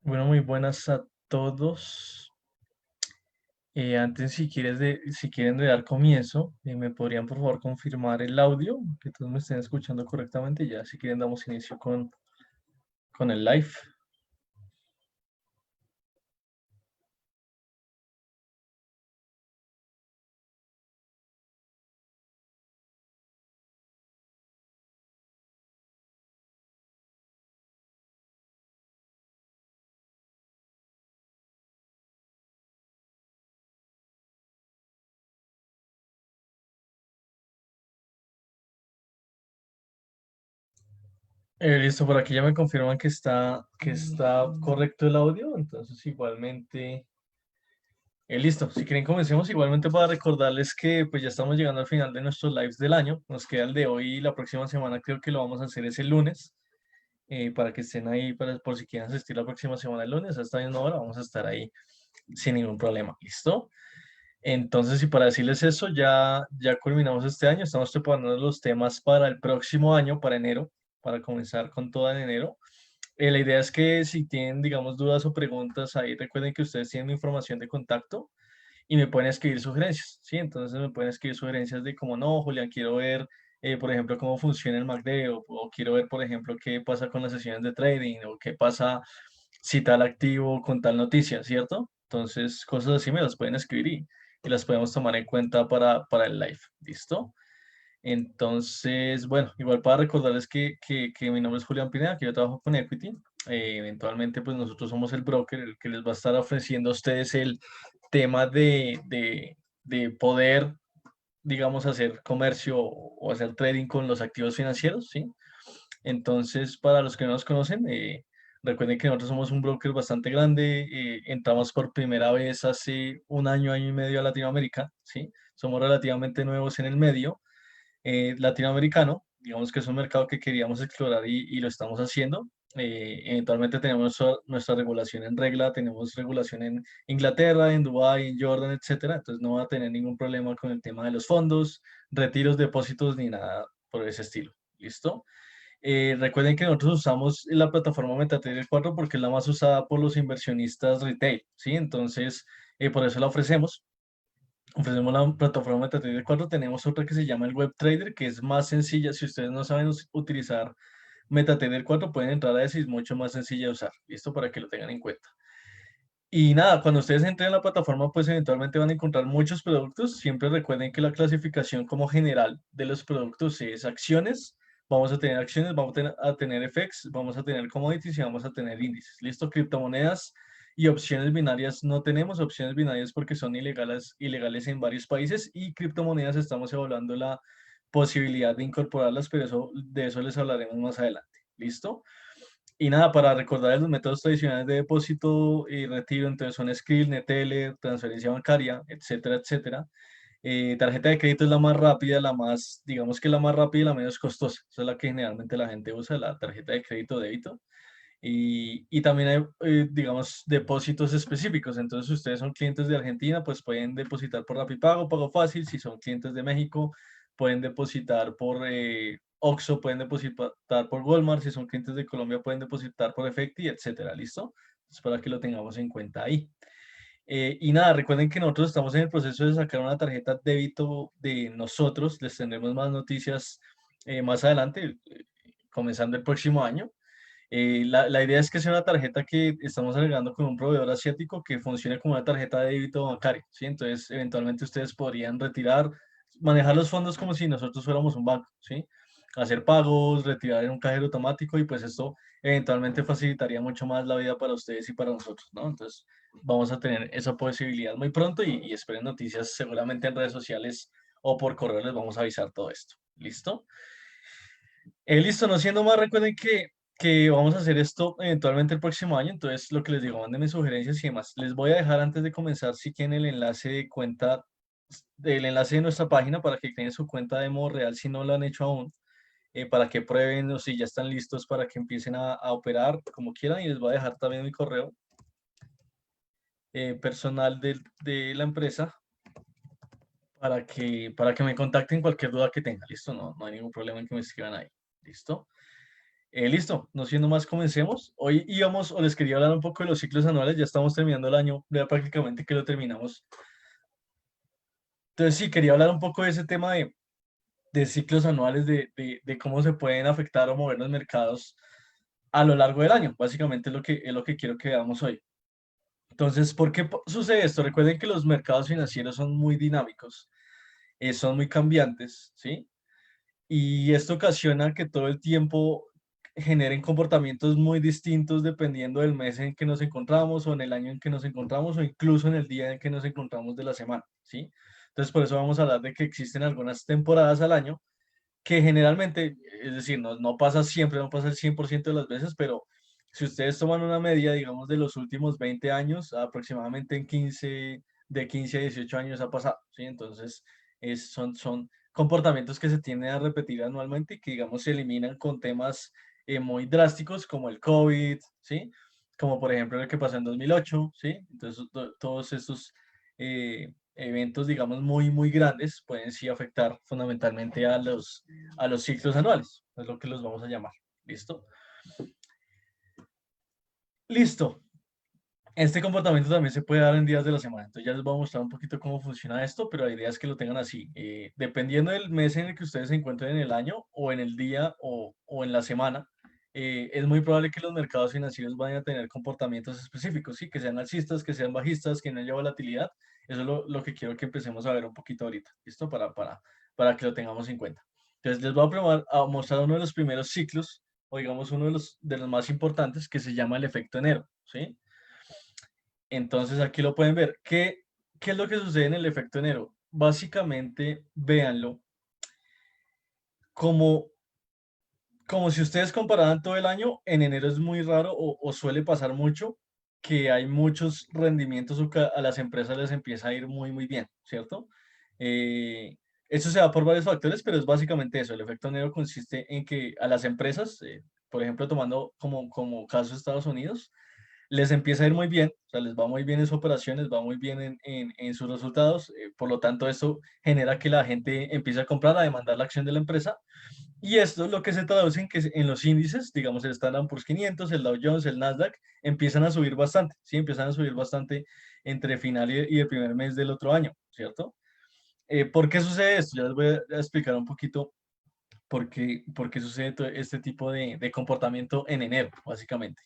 Bueno, muy buenas a todos. Antes, si quieren de dar comienzo, me podrían por favor confirmar el audio, que todos me estén escuchando correctamente. Ya, si quieren, damos inicio con el live. Listo, por aquí ya me confirman que está correcto el audio, entonces igualmente. Listo, si quieren comencemos igualmente para recordarles que pues ya estamos llegando al final de nuestros lives del año. Nos queda el de hoy y la próxima semana creo que lo vamos a hacer ese lunes. Para que estén ahí por si quieren asistir la próxima semana el lunes a esta misma hora, vamos a estar ahí sin ningún problema, ¿listo? Entonces, y para decirles eso, ya culminamos este año, estamos preparando los temas para el próximo año, para enero, para comenzar con todo en enero. La idea es que si tienen, digamos, dudas o preguntas ahí, recuerden que ustedes tienen mi información de contacto y me pueden escribir sugerencias, ¿sí? Entonces me pueden escribir sugerencias de como, no, Julián, quiero ver, por ejemplo, cómo funciona el MACD o quiero ver, por ejemplo, qué pasa con las sesiones de trading o qué pasa si tal activo con tal noticia, ¿cierto? Entonces, cosas así me las pueden escribir y las podemos tomar en cuenta para el live, ¿listo? Entonces, bueno, igual para recordarles que mi nombre es Julián Pineda, que yo trabajo con Equity. Eventualmente, pues nosotros somos el broker, el que les va a estar ofreciendo a ustedes el tema de poder, digamos, hacer comercio o hacer trading con los activos financieros, ¿sí? Entonces, para los que no nos conocen, recuerden que nosotros somos un broker bastante grande. Entramos por primera vez hace un año, año y medio a Latinoamérica, ¿sí? Somos relativamente nuevos en el medio latinoamericano. Digamos que es un mercado que queríamos explorar y lo estamos haciendo. Eventualmente tenemos nuestra regulación en regla, tenemos regulación en Inglaterra, en Dubái, en Jordan, etcétera. Entonces no va a tener ningún problema con el tema de los fondos, retiros, depósitos ni nada por ese estilo. ¿Listo? Recuerden que nosotros usamos la plataforma MetaTrader 4 porque es la más usada por los inversionistas retail, ¿sí? Entonces, por eso la ofrecemos. Ofrecemos la plataforma MetaTrader 4. Tenemos otra que se llama el Web Trader, que es más sencilla. Si ustedes no saben utilizar MetaTrader 4, pueden entrar a ese, es mucho más sencilla de usar. Listo, para que lo tengan en cuenta. Y nada, cuando ustedes entren en la plataforma, pues eventualmente van a encontrar muchos productos. Siempre recuerden que la clasificación como general de los productos es acciones. Vamos a tener acciones, vamos a tener FX, vamos a tener commodities y vamos a tener índices. Listo, criptomonedas y opciones binarias no tenemos opciones binarias porque son ilegales en varios países y criptomonedas estamos evaluando la posibilidad de incorporarlas, pero de eso les hablaremos más adelante. ¿Listo? Y nada, para recordar los métodos tradicionales de depósito y retiro, entonces son Skrill, Neteller, transferencia bancaria, etcétera, etcétera. Tarjeta de crédito es la más rápida, digamos que la más rápida y la menos costosa. Esa es la que generalmente la gente usa, la tarjeta de crédito débito. Y también hay, digamos, depósitos específicos. Entonces, si ustedes son clientes de Argentina, pues pueden depositar por Rapipago, Pago Fácil. Si son clientes de México, pueden depositar por Oxxo, pueden depositar por Walmart. Si son clientes de Colombia, pueden depositar por Efecti, etcétera. ¿Listo? Es para que lo tengamos en cuenta ahí. Y nada, recuerden que nosotros estamos en el proceso de sacar una tarjeta débito de nosotros. Les tendremos más noticias más adelante, comenzando el próximo año. La idea es que sea una tarjeta que estamos agregando con un proveedor asiático que funcione como una tarjeta de débito bancario, ¿sí? Entonces, eventualmente ustedes podrían retirar, manejar los fondos como si nosotros fuéramos un banco, ¿sí? Hacer pagos, retirar en un cajero automático y pues esto eventualmente facilitaría mucho más la vida para ustedes y para nosotros, ¿no? Entonces, vamos a tener esa posibilidad muy pronto y esperen noticias seguramente en redes sociales o por correo les vamos a avisar todo esto. ¿Listo? Listo, no siendo más, recuerden que vamos a hacer esto eventualmente el próximo año, entonces lo que les digo, mándenme sugerencias y demás. Les voy a dejar antes de comenzar, si quieren, el enlace de cuenta, el enlace de nuestra página para que creen su cuenta de modo real si no lo han hecho aún, para que prueben o si ya están listos para que empiecen a operar como quieran y les voy a dejar también mi correo personal de la empresa para que me contacten cualquier duda que tengan. ¿Listo? No hay ningún problema en que me escriban ahí. ¿Listo? Listo, no siendo más, comencemos. Hoy íbamos, o les quería hablar un poco de los ciclos anuales, ya estamos terminando el año, ya prácticamente que lo terminamos. Entonces sí, quería hablar un poco de ese tema de ciclos anuales, de cómo se pueden afectar o mover los mercados a lo largo del año. Básicamente es lo que quiero que veamos hoy. Entonces, ¿por qué sucede esto? Recuerden que los mercados financieros son muy dinámicos, son muy cambiantes, ¿sí? Y esto ocasiona que todo el tiempo generen comportamientos muy distintos dependiendo del mes en que nos encontramos o en el año en que nos encontramos o incluso en el día en que nos encontramos de la semana, ¿sí? Entonces, por eso vamos a hablar de que existen algunas temporadas al año que generalmente, es decir, no pasa siempre, no pasa el 100% de las veces, pero si ustedes toman una media, digamos, de los últimos 20 años, aproximadamente de 15 a 18 años ha pasado, ¿sí? Entonces, son comportamientos que se tienden a repetir anualmente y que, digamos, se eliminan con temas muy drásticos como el COVID, ¿sí? Como por ejemplo el que pasó en 2008, ¿sí? Entonces, todos estos eventos, digamos, muy, muy grandes pueden sí afectar fundamentalmente a los ciclos anuales, es lo que los vamos a llamar. ¿Listo? Listo. Este comportamiento también se puede dar en días de la semana. Entonces ya les voy a mostrar un poquito cómo funciona esto, pero la idea es que lo tengan así. Dependiendo del mes en el que ustedes se encuentren en el año o en el día o en la semana, es muy probable que los mercados financieros vayan a tener comportamientos específicos, ¿sí? Que sean alcistas, que sean bajistas, que no haya volatilidad. Eso es lo que quiero que empecemos a ver un poquito ahorita. ¿Listo? Para que lo tengamos en cuenta. Entonces les voy a mostrar uno de los primeros ciclos, o digamos uno de los más importantes, que se llama el efecto enero, ¿sí? Entonces aquí lo pueden ver. ¿Qué es lo que sucede en el efecto enero? Básicamente, véanlo como, como si ustedes compararan todo el año, en enero es muy raro o suele pasar mucho que hay muchos rendimientos o que a las empresas les empieza a ir muy, muy bien, ¿cierto? Eh, Eso se da por varios factores, pero es básicamente eso. El efecto enero consiste en que a las empresas, por ejemplo, tomando como caso Estados Unidos, les empieza a ir muy bien, o sea, les va muy bien en sus operaciones, va muy bien en sus resultados, por lo tanto, esto genera que la gente empiece a comprar, a demandar la acción de la empresa, y esto es lo que se traduce en que en los índices, digamos el Standard Poor's 500, el Dow Jones, el Nasdaq, empiezan a subir bastante, ¿sí? Empiezan a subir bastante entre final y el primer mes del otro año, ¿cierto? ¿Por qué sucede esto? Ya les voy a explicar un poquito por qué sucede todo este tipo de comportamiento en enero, básicamente.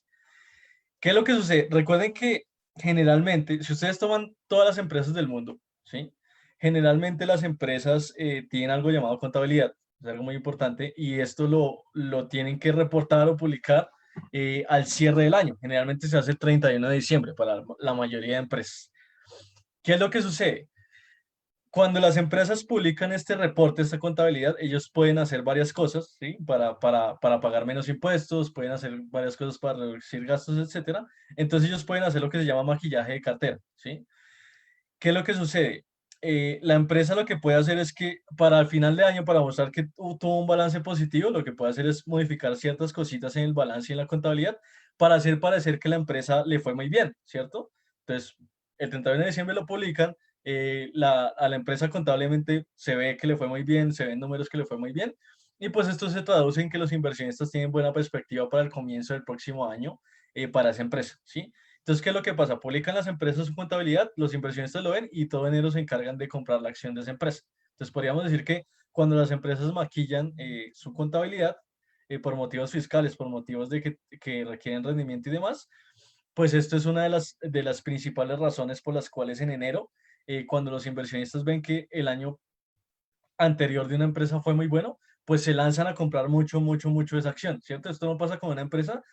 ¿Qué es lo que sucede? Recuerden que generalmente, si ustedes toman todas las empresas del mundo, ¿sí? Generalmente las empresas tienen algo llamado contabilidad, es algo muy importante, y esto lo tienen que reportar o publicar al cierre del año. Generalmente se hace el 31 de diciembre para la mayoría de empresas. ¿Qué es lo que sucede? Cuando las empresas publican este reporte, esta contabilidad, ellos pueden hacer varias cosas, ¿sí? Para pagar menos impuestos, pueden hacer varias cosas para reducir gastos, etcétera. Entonces ellos pueden hacer lo que se llama maquillaje de cartera, ¿sí? ¿Qué es lo que sucede? La empresa lo que puede hacer es que para el final de año, para mostrar que tuvo un balance positivo, lo que puede hacer es modificar ciertas cositas en el balance y en la contabilidad para hacer parecer que la empresa le fue muy bien, ¿cierto? Entonces, el 31 de diciembre lo publican, a la empresa contablemente se ve que le fue muy bien, se ven números que le fue muy bien, y pues esto se traduce en que los inversionistas tienen buena perspectiva para el comienzo del próximo año para esa empresa, ¿sí? Entonces, ¿qué es lo que pasa? Publican las empresas su contabilidad, los inversionistas lo ven y todo enero se encargan de comprar la acción de esa empresa. Entonces, podríamos decir que cuando las empresas maquillan su contabilidad por motivos fiscales, por motivos que requieren rendimiento y demás, pues esto es una de las principales razones por las cuales en enero, cuando los inversionistas ven que el año anterior de una empresa fue muy bueno, pues se lanzan a comprar mucho, mucho, mucho esa acción, ¿cierto? Esto no pasa con una empresa,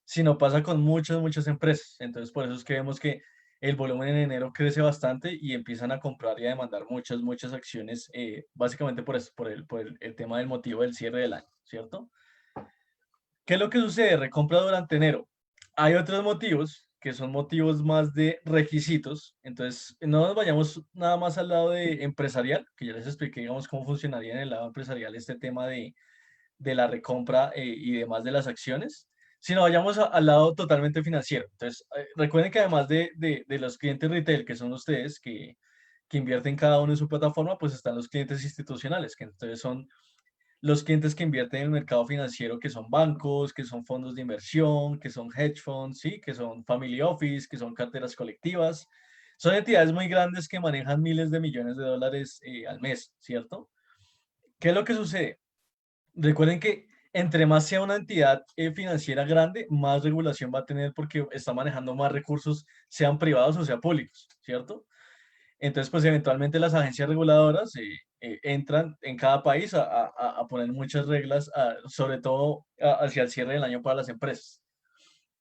sino pasa con muchas, muchas empresas. Entonces, por eso es que vemos que el volumen en enero crece bastante y empiezan a comprar y a demandar muchas, muchas acciones, básicamente por esto, por el tema del motivo del cierre del año, ¿cierto? ¿Qué es lo que sucede? Recompra durante enero. Hay otros motivos que son motivos más de requisitos. Entonces, no nos vayamos nada más al lado de empresarial, que ya les expliqué, digamos, cómo funcionaría en el lado empresarial este tema de la recompra y demás de las acciones, sino vayamos al lado totalmente financiero. Entonces, recuerden que además de los clientes retail, que son ustedes, que invierten cada uno en su plataforma, pues están los clientes institucionales, que entonces son los clientes que invierten en el mercado financiero, que son bancos, que son fondos de inversión, que son hedge funds, ¿sí? Que son family office, que son carteras colectivas. Son entidades muy grandes que manejan miles de millones de dólares al mes, ¿cierto? ¿Qué es lo que sucede? Recuerden que entre más sea una entidad financiera grande, más regulación va a tener porque está manejando más recursos, sean privados o sean públicos, ¿cierto? Entonces, pues eventualmente las agencias reguladoras entran en cada país a poner muchas reglas, sobre todo hacia el cierre del año para las empresas.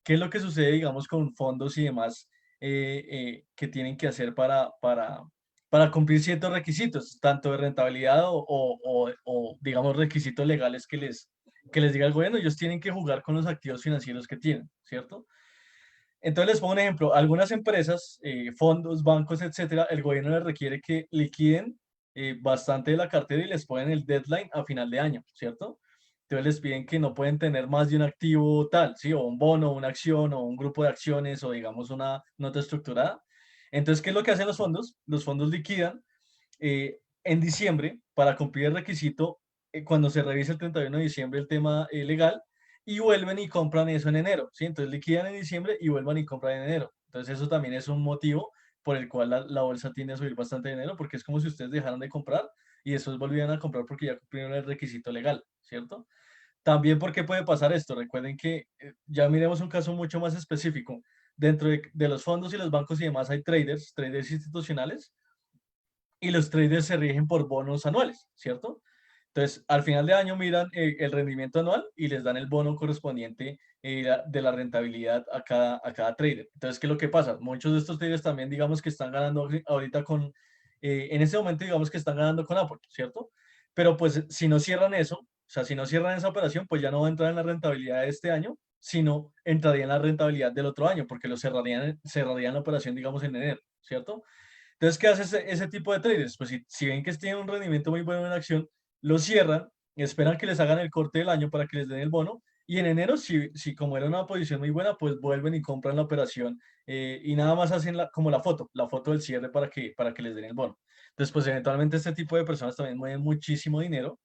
¿Qué es lo que sucede, digamos, con fondos y demás que tienen que hacer para cumplir ciertos requisitos, tanto de rentabilidad digamos, requisitos legales que les diga el gobierno? Ellos tienen que jugar con los activos financieros que tienen, ¿cierto? Entonces les pongo un ejemplo. Algunas empresas, fondos, bancos, etcétera, el gobierno les requiere que liquiden bastante de la cartera y les ponen el deadline a final de año, ¿cierto? Entonces les piden que no pueden tener más de un activo tal, ¿sí? O un bono, una acción, o un grupo de acciones, o digamos una nota estructurada. Entonces, ¿qué es lo que hacen los fondos? Los fondos liquidan en diciembre para cumplir el requisito cuando se revisa el 31 de diciembre el tema legal y vuelven y compran eso en enero, ¿sí? Entonces liquidan en diciembre y vuelvan y compran en enero. Entonces eso también es un motivo por el cual la bolsa tiende a subir bastante en enero, porque es como si ustedes dejaran de comprar y después volvieran a comprar porque ya cumplieron el requisito legal, ¿cierto? También, ¿por qué puede pasar esto? Recuerden que ya miremos un caso mucho más específico. Dentro de los fondos y los bancos y demás hay traders, traders institucionales, y los traders se rigen por bonos anuales, ¿cierto? Entonces, al final de año miran el rendimiento anual y les dan el bono correspondiente de la rentabilidad a cada trader. Entonces, ¿qué es lo que pasa? Muchos de estos traders también, digamos que están ganando ahorita en este momento, digamos que están ganando con Apple, ¿cierto? Pero pues si no cierran eso, o sea, si no cierran esa operación, pues ya no va a entrar en la rentabilidad de este año, sino entraría en la rentabilidad del otro año, porque lo cerrarían la operación, digamos, en enero, ¿cierto? Entonces, ¿qué hace ese tipo de traders? Pues si ven que tienen un rendimiento muy bueno en la acción, lo cierran, esperan que les hagan el corte del año para que les den el bono, y en enero, si como era una posición muy buena, pues vuelven y compran la operación y nada más hacen como la foto del cierre para que les den el bono. Entonces, pues eventualmente este tipo de personas también mueven muchísimo dinero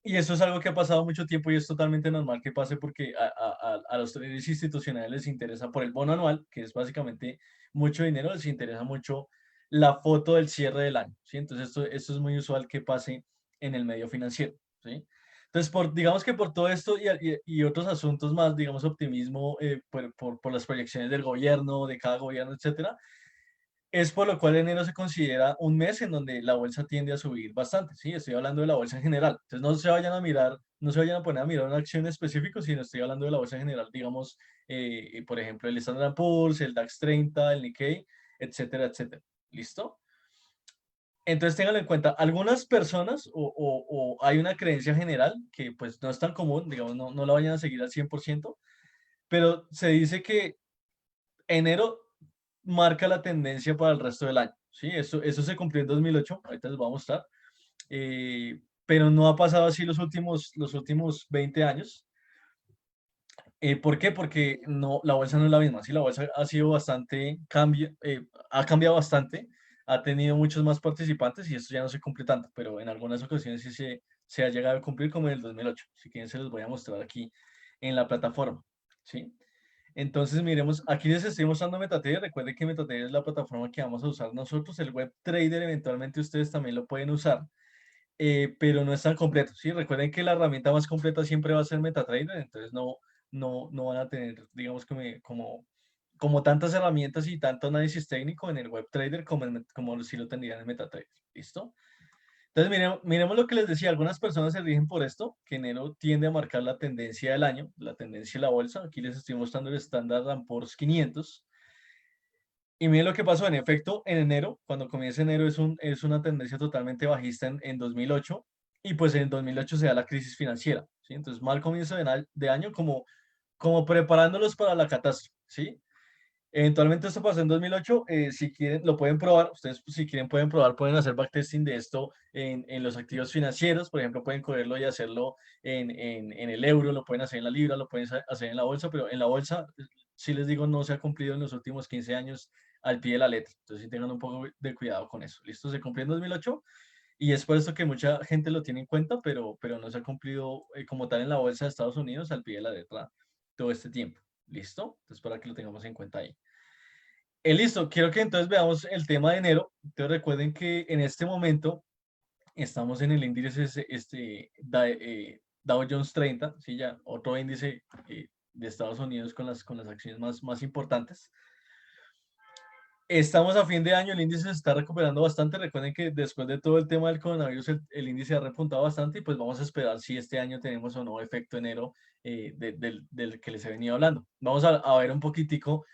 y esto es algo que ha pasado mucho tiempo y es totalmente normal que pase porque a los traders institucionales les interesa por el bono anual, que es básicamente mucho dinero, les interesa mucho la foto del cierre del año, ¿sí? Entonces esto es muy usual que pase en el medio financiero, ¿sí? Entonces, digamos que por todo esto y otros asuntos más, digamos, optimismo por las proyecciones del gobierno, de cada gobierno, etcétera, es por lo cual enero se considera un mes en donde la bolsa tiende a subir bastante, ¿sí? Estoy hablando de la bolsa en general. Entonces no se vayan a mirar, no se vayan a poner a mirar una acción específica, sino estoy hablando de la bolsa en general, digamos, por ejemplo, el Standard Poor's, el DAX 30, el Nikkei, etcétera, etcétera. ¿Listo? Entonces ténganlo en cuenta, algunas personas o hay una creencia general que pues no es tan común, digamos, no la vayan a seguir al 100%, pero se dice que enero marca la tendencia para el resto del año. ¿Sí? Eso se cumplió en 2008, ahorita les voy a mostrar, pero no ha pasado así los últimos 20 años. ¿Por qué? Porque no, la bolsa no es la misma. Sí, la bolsa ha sido ha cambiado bastante, ha tenido muchos más participantes y esto ya no se cumple tanto, pero en algunas ocasiones sí se ha llegado a cumplir como en el 2008. Si quieren se los voy a mostrar aquí en la plataforma. ¿Sí? Entonces, miremos, aquí les estoy mostrando MetaTrader. Recuerden que MetaTrader es la plataforma que vamos a usar nosotros. El web trader eventualmente ustedes también lo pueden usar, pero no es tan completo, ¿sí? Recuerden que la herramienta más completa siempre va a ser MetaTrader, entonces no van a tener, digamos, como tantas herramientas y tanto análisis técnico en el web trader como si lo tendrían en MetaTrader. ¿Listo? Entonces, miremos lo que les decía, algunas personas se rigen por esto, que enero tiende a marcar la tendencia del año, la tendencia de la bolsa. Aquí les estoy mostrando el Standard Poor's 500. Y miren lo que pasó, en efecto, en enero, cuando comienza enero es una tendencia totalmente bajista en 2008, y pues en 2008 se da la crisis financiera, ¿sí? Entonces, mal comienzo de año como preparándolos para la catástrofe, ¿sí? Eventualmente esto pasó en 2008. Si quieren, lo pueden probar. Ustedes, pues, si quieren, pueden probar, pueden hacer backtesting de esto en los activos financieros. Por ejemplo, pueden cogerlo y hacerlo en el euro, lo pueden hacer en la libra, lo pueden hacer en la bolsa, pero en la bolsa, si les digo, no se ha cumplido en los últimos 15 años al pie de la letra. Entonces, sí tengan un poco de cuidado con eso. ¿Listo? Se cumplió en 2008 Y es por eso que mucha gente lo tiene en cuenta, pero no se ha cumplido como tal en la bolsa de Estados Unidos al pie de la letra todo este tiempo. ¿Listo? Entonces, para que lo tengamos en cuenta ahí. Listo, quiero que entonces veamos el tema de enero. Entonces, recuerden que en este momento estamos en el índice Dow Jones 30, ¿sí? Ya otro índice de Estados Unidos con las acciones más importantes. Estamos a fin de año, el índice se está recuperando bastante. Recuerden que después de todo el tema del coronavirus, el índice ha repuntado bastante y pues vamos a esperar si este año tenemos o no efecto enero del que les he venido hablando. Vamos a ver un poquitico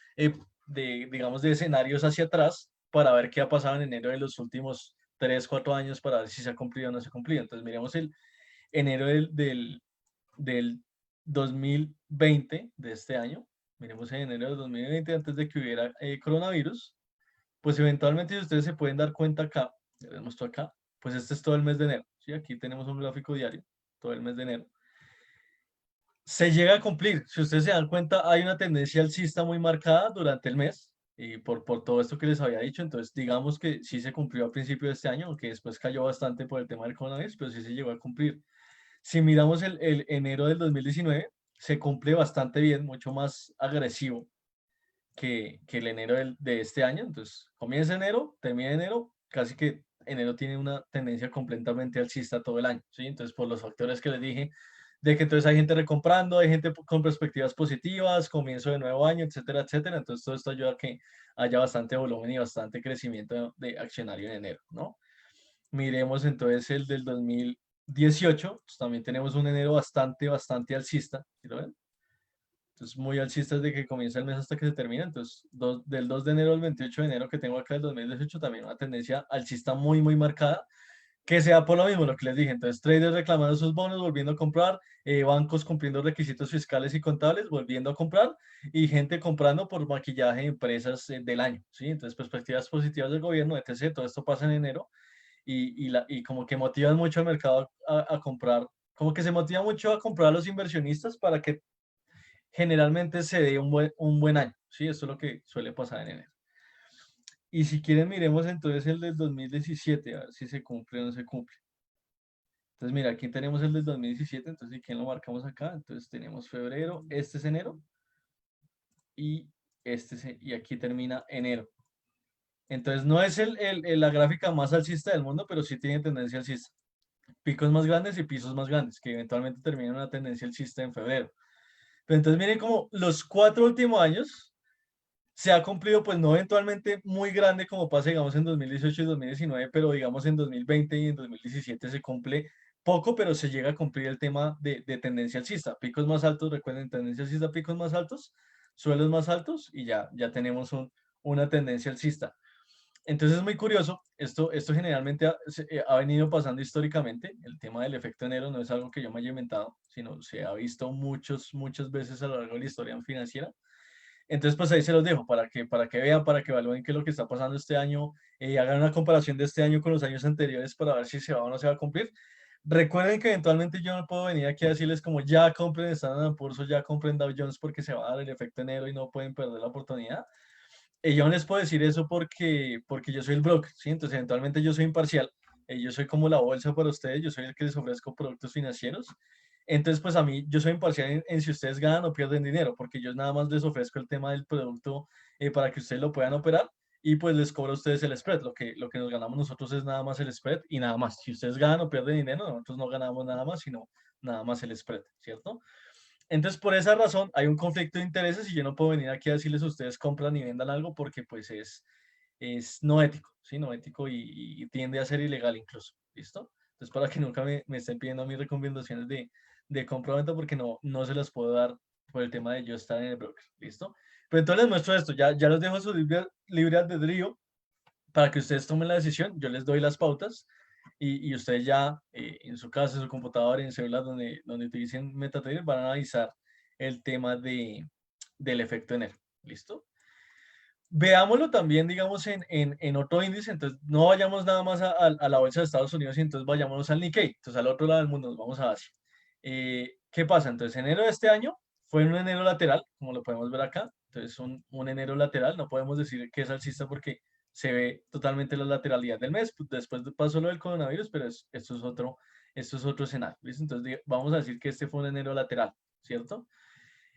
digamos, de escenarios hacia atrás para ver qué ha pasado en enero de los últimos 3, 4 años para ver si se ha cumplido o no se ha cumplido. Entonces, miremos el enero del 2020 de este año. Miremos en enero del 2020 antes de que hubiera coronavirus. Pues eventualmente, si ustedes se pueden dar cuenta acá, les muestro acá, pues este es todo el mes de enero, ¿sí? Aquí tenemos un gráfico diario, todo el mes de enero. Se llega a cumplir, si ustedes se dan cuenta, hay una tendencia alcista muy marcada durante el mes, y por todo esto que les había dicho, entonces digamos que sí se cumplió a principio de este año, aunque después cayó bastante por el tema del coronavirus, pero sí se llegó a cumplir. Si miramos el enero del 2019, se cumple bastante bien, mucho más agresivo que el enero de este año. Entonces, comienza enero, termina enero, casi que enero tiene una tendencia completamente alcista todo el año, ¿sí? Entonces, por los factores que les dije, de que entonces hay gente recomprando, hay gente con perspectivas positivas, comienzo de nuevo año, etcétera, etcétera. Entonces, todo esto ayuda a que haya bastante volumen y bastante crecimiento de accionario en enero, ¿no? Miremos entonces el del 2018, pues también tenemos un enero bastante alcista, ¿sí lo ven? Entonces, muy alcista desde que comienza el mes hasta que se termina. Entonces, del 2 de enero al 28 de enero que tengo acá del 2018, también una tendencia alcista muy marcada, que sea por lo mismo, lo que les dije. Entonces, traders reclamando sus bonos, volviendo a comprar, bancos cumpliendo requisitos fiscales y contables, volviendo a comprar, y gente comprando por maquillaje de empresas del año, ¿sí? Entonces, perspectivas positivas del gobierno, etc. Todo esto pasa en enero y como que motivan mucho al mercado a comprar, como que se motiva mucho a comprar a los inversionistas para que generalmente se dé un buen año, ¿sí? Esto es lo que suele pasar en enero. Y si quieren, miremos entonces el del 2017, a ver si se cumple o no se cumple. Entonces, mira, aquí tenemos el del 2017, entonces, ¿y quién lo marcamos acá? Entonces, tenemos febrero, este es enero, y, y aquí termina enero. Entonces, no es la gráfica más alcista del mundo, pero sí tiene tendencia alcista. Picos más grandes y pisos más grandes, que eventualmente terminan una tendencia alcista en febrero. Pero entonces, miren como los 4 últimos años se ha cumplido, pues no eventualmente muy grande como pasa, digamos, en 2018 y 2019, pero digamos en 2020 y en 2017 se cumple poco, pero se llega a cumplir el tema de tendencia alcista. Picos más altos, recuerden, tendencia alcista, picos más altos, suelos más altos y ya tenemos una tendencia alcista. Entonces es muy curioso, esto generalmente ha venido pasando históricamente, el tema del efecto enero no es algo que yo me haya inventado, sino se ha visto muchas veces a lo largo de la historia financiera. Entonces, pues ahí se los dejo para que vean, para que evalúen qué es lo que está pasando este año, hagan una comparación de este año con los años anteriores para ver si se va o no se va a cumplir. Recuerden que eventualmente yo no puedo venir aquí a decirles como ya compren Standard Poor's o ya compren Dow Jones porque se va a dar el efecto enero y no pueden perder la oportunidad. Yo no les puedo decir eso porque yo soy el broker, ¿sí? Entonces, eventualmente yo soy imparcial. Yo soy como la bolsa para ustedes, yo soy el que les ofrezco productos financieros. Entonces, pues a mí, yo soy imparcial en si ustedes ganan o pierden dinero, porque yo nada más les ofrezco el tema del producto para que ustedes lo puedan operar y pues les cobro a ustedes el spread. Lo que nos ganamos nosotros es nada más el spread y nada más. Si ustedes ganan o pierden dinero, nosotros no ganamos nada más, sino nada más el spread, ¿cierto? Entonces, por esa razón, hay un conflicto de intereses y yo no puedo venir aquí a decirles a ustedes compran y vendan algo porque pues es no ético, ¿sí? No ético y tiende a ser ilegal incluso, ¿listo? Entonces, para que nunca me estén pidiendo mis recomendaciones de compra o venta porque no se las puedo dar por el tema de yo estar en el broker, ¿listo? Pero entonces les muestro esto, ya los dejo su libre albedrío para que ustedes tomen la decisión, yo les doy las pautas y ustedes ya en su casa, en su computador, en celular, donde utilicen MetaTrader, van a analizar el tema del efecto enero. ¿Listo? Veámoslo también, digamos, en otro índice, entonces no vayamos nada más a la bolsa de Estados Unidos, y entonces vayámonos al Nikkei, entonces al otro lado del mundo, nos vamos a Asia. ¿Qué pasa? Entonces, enero de este año fue un enero lateral, como lo podemos ver acá, entonces un enero lateral, no podemos decir que es alcista porque se ve totalmente la lateralidad del mes. Pues, después pasó lo del coronavirus, pero esto es otro escenario. ¿Listo? Entonces, vamos a decir que este fue un enero lateral, ¿cierto?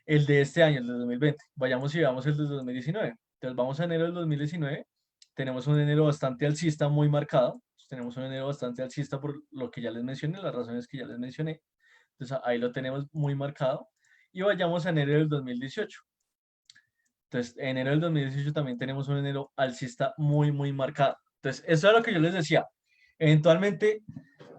El de este año, el de 2020. Vayamos y veamos el de 2019. Entonces, vamos a enero del 2019. Tenemos un enero bastante alcista, muy marcado. Tenemos un enero bastante alcista por lo que ya les mencioné, las razones que ya les mencioné. Entonces, ahí lo tenemos muy marcado. Y vayamos a enero del 2018. Entonces, enero del 2018 también tenemos un enero alcista muy, muy marcado. Entonces, eso es lo que yo les decía. Eventualmente,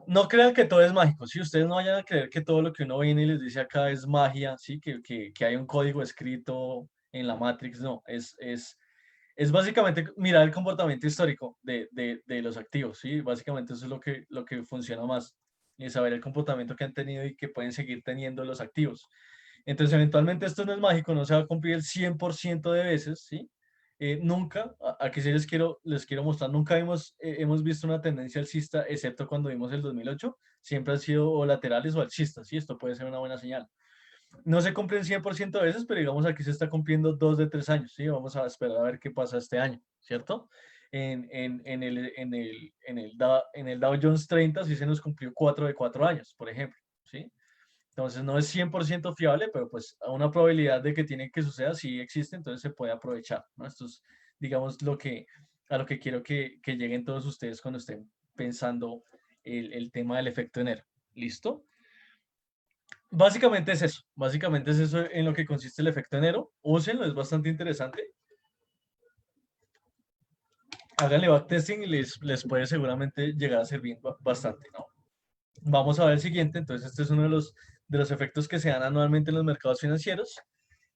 no crean que todo es mágico. Si ustedes no vayan a creer que todo lo que uno viene y les dice acá es magia, ¿sí? Que hay un código escrito en la Matrix, no. Es básicamente mirar el comportamiento histórico de los activos, ¿sí? Básicamente eso es lo que funciona más. Y saber el comportamiento que han tenido y que pueden seguir teniendo los activos. Entonces, eventualmente esto no es mágico, no se va a cumplir el 100% de veces, ¿sí? Nunca, aquí sí les quiero mostrar, nunca hemos visto una tendencia alcista, excepto cuando vimos el 2008, siempre han sido o laterales o alcistas, ¿sí? Esto puede ser una buena señal. No se cumplen 100% de veces, pero digamos aquí se está cumpliendo 2 de 3 años, ¿sí? Vamos a esperar a ver qué pasa este año, ¿cierto? En el Dow Jones 30 sí se nos cumplió 4 de 4 años, por ejemplo, ¿sí? Entonces no es 100% fiable, pero pues a una probabilidad de que tiene que suceda sí existe, entonces se puede aprovechar, ¿no? Esto es, digamos, a lo que quiero que lleguen todos ustedes cuando estén pensando el tema del efecto enero. ¿Listo? Básicamente es eso en lo que consiste el efecto enero. Úsenlo, es bastante interesante. Háganle backtesting y les puede seguramente llegar a servir bastante, ¿no? Vamos a ver el siguiente. Entonces, este es uno de los efectos que se dan anualmente en los mercados financieros.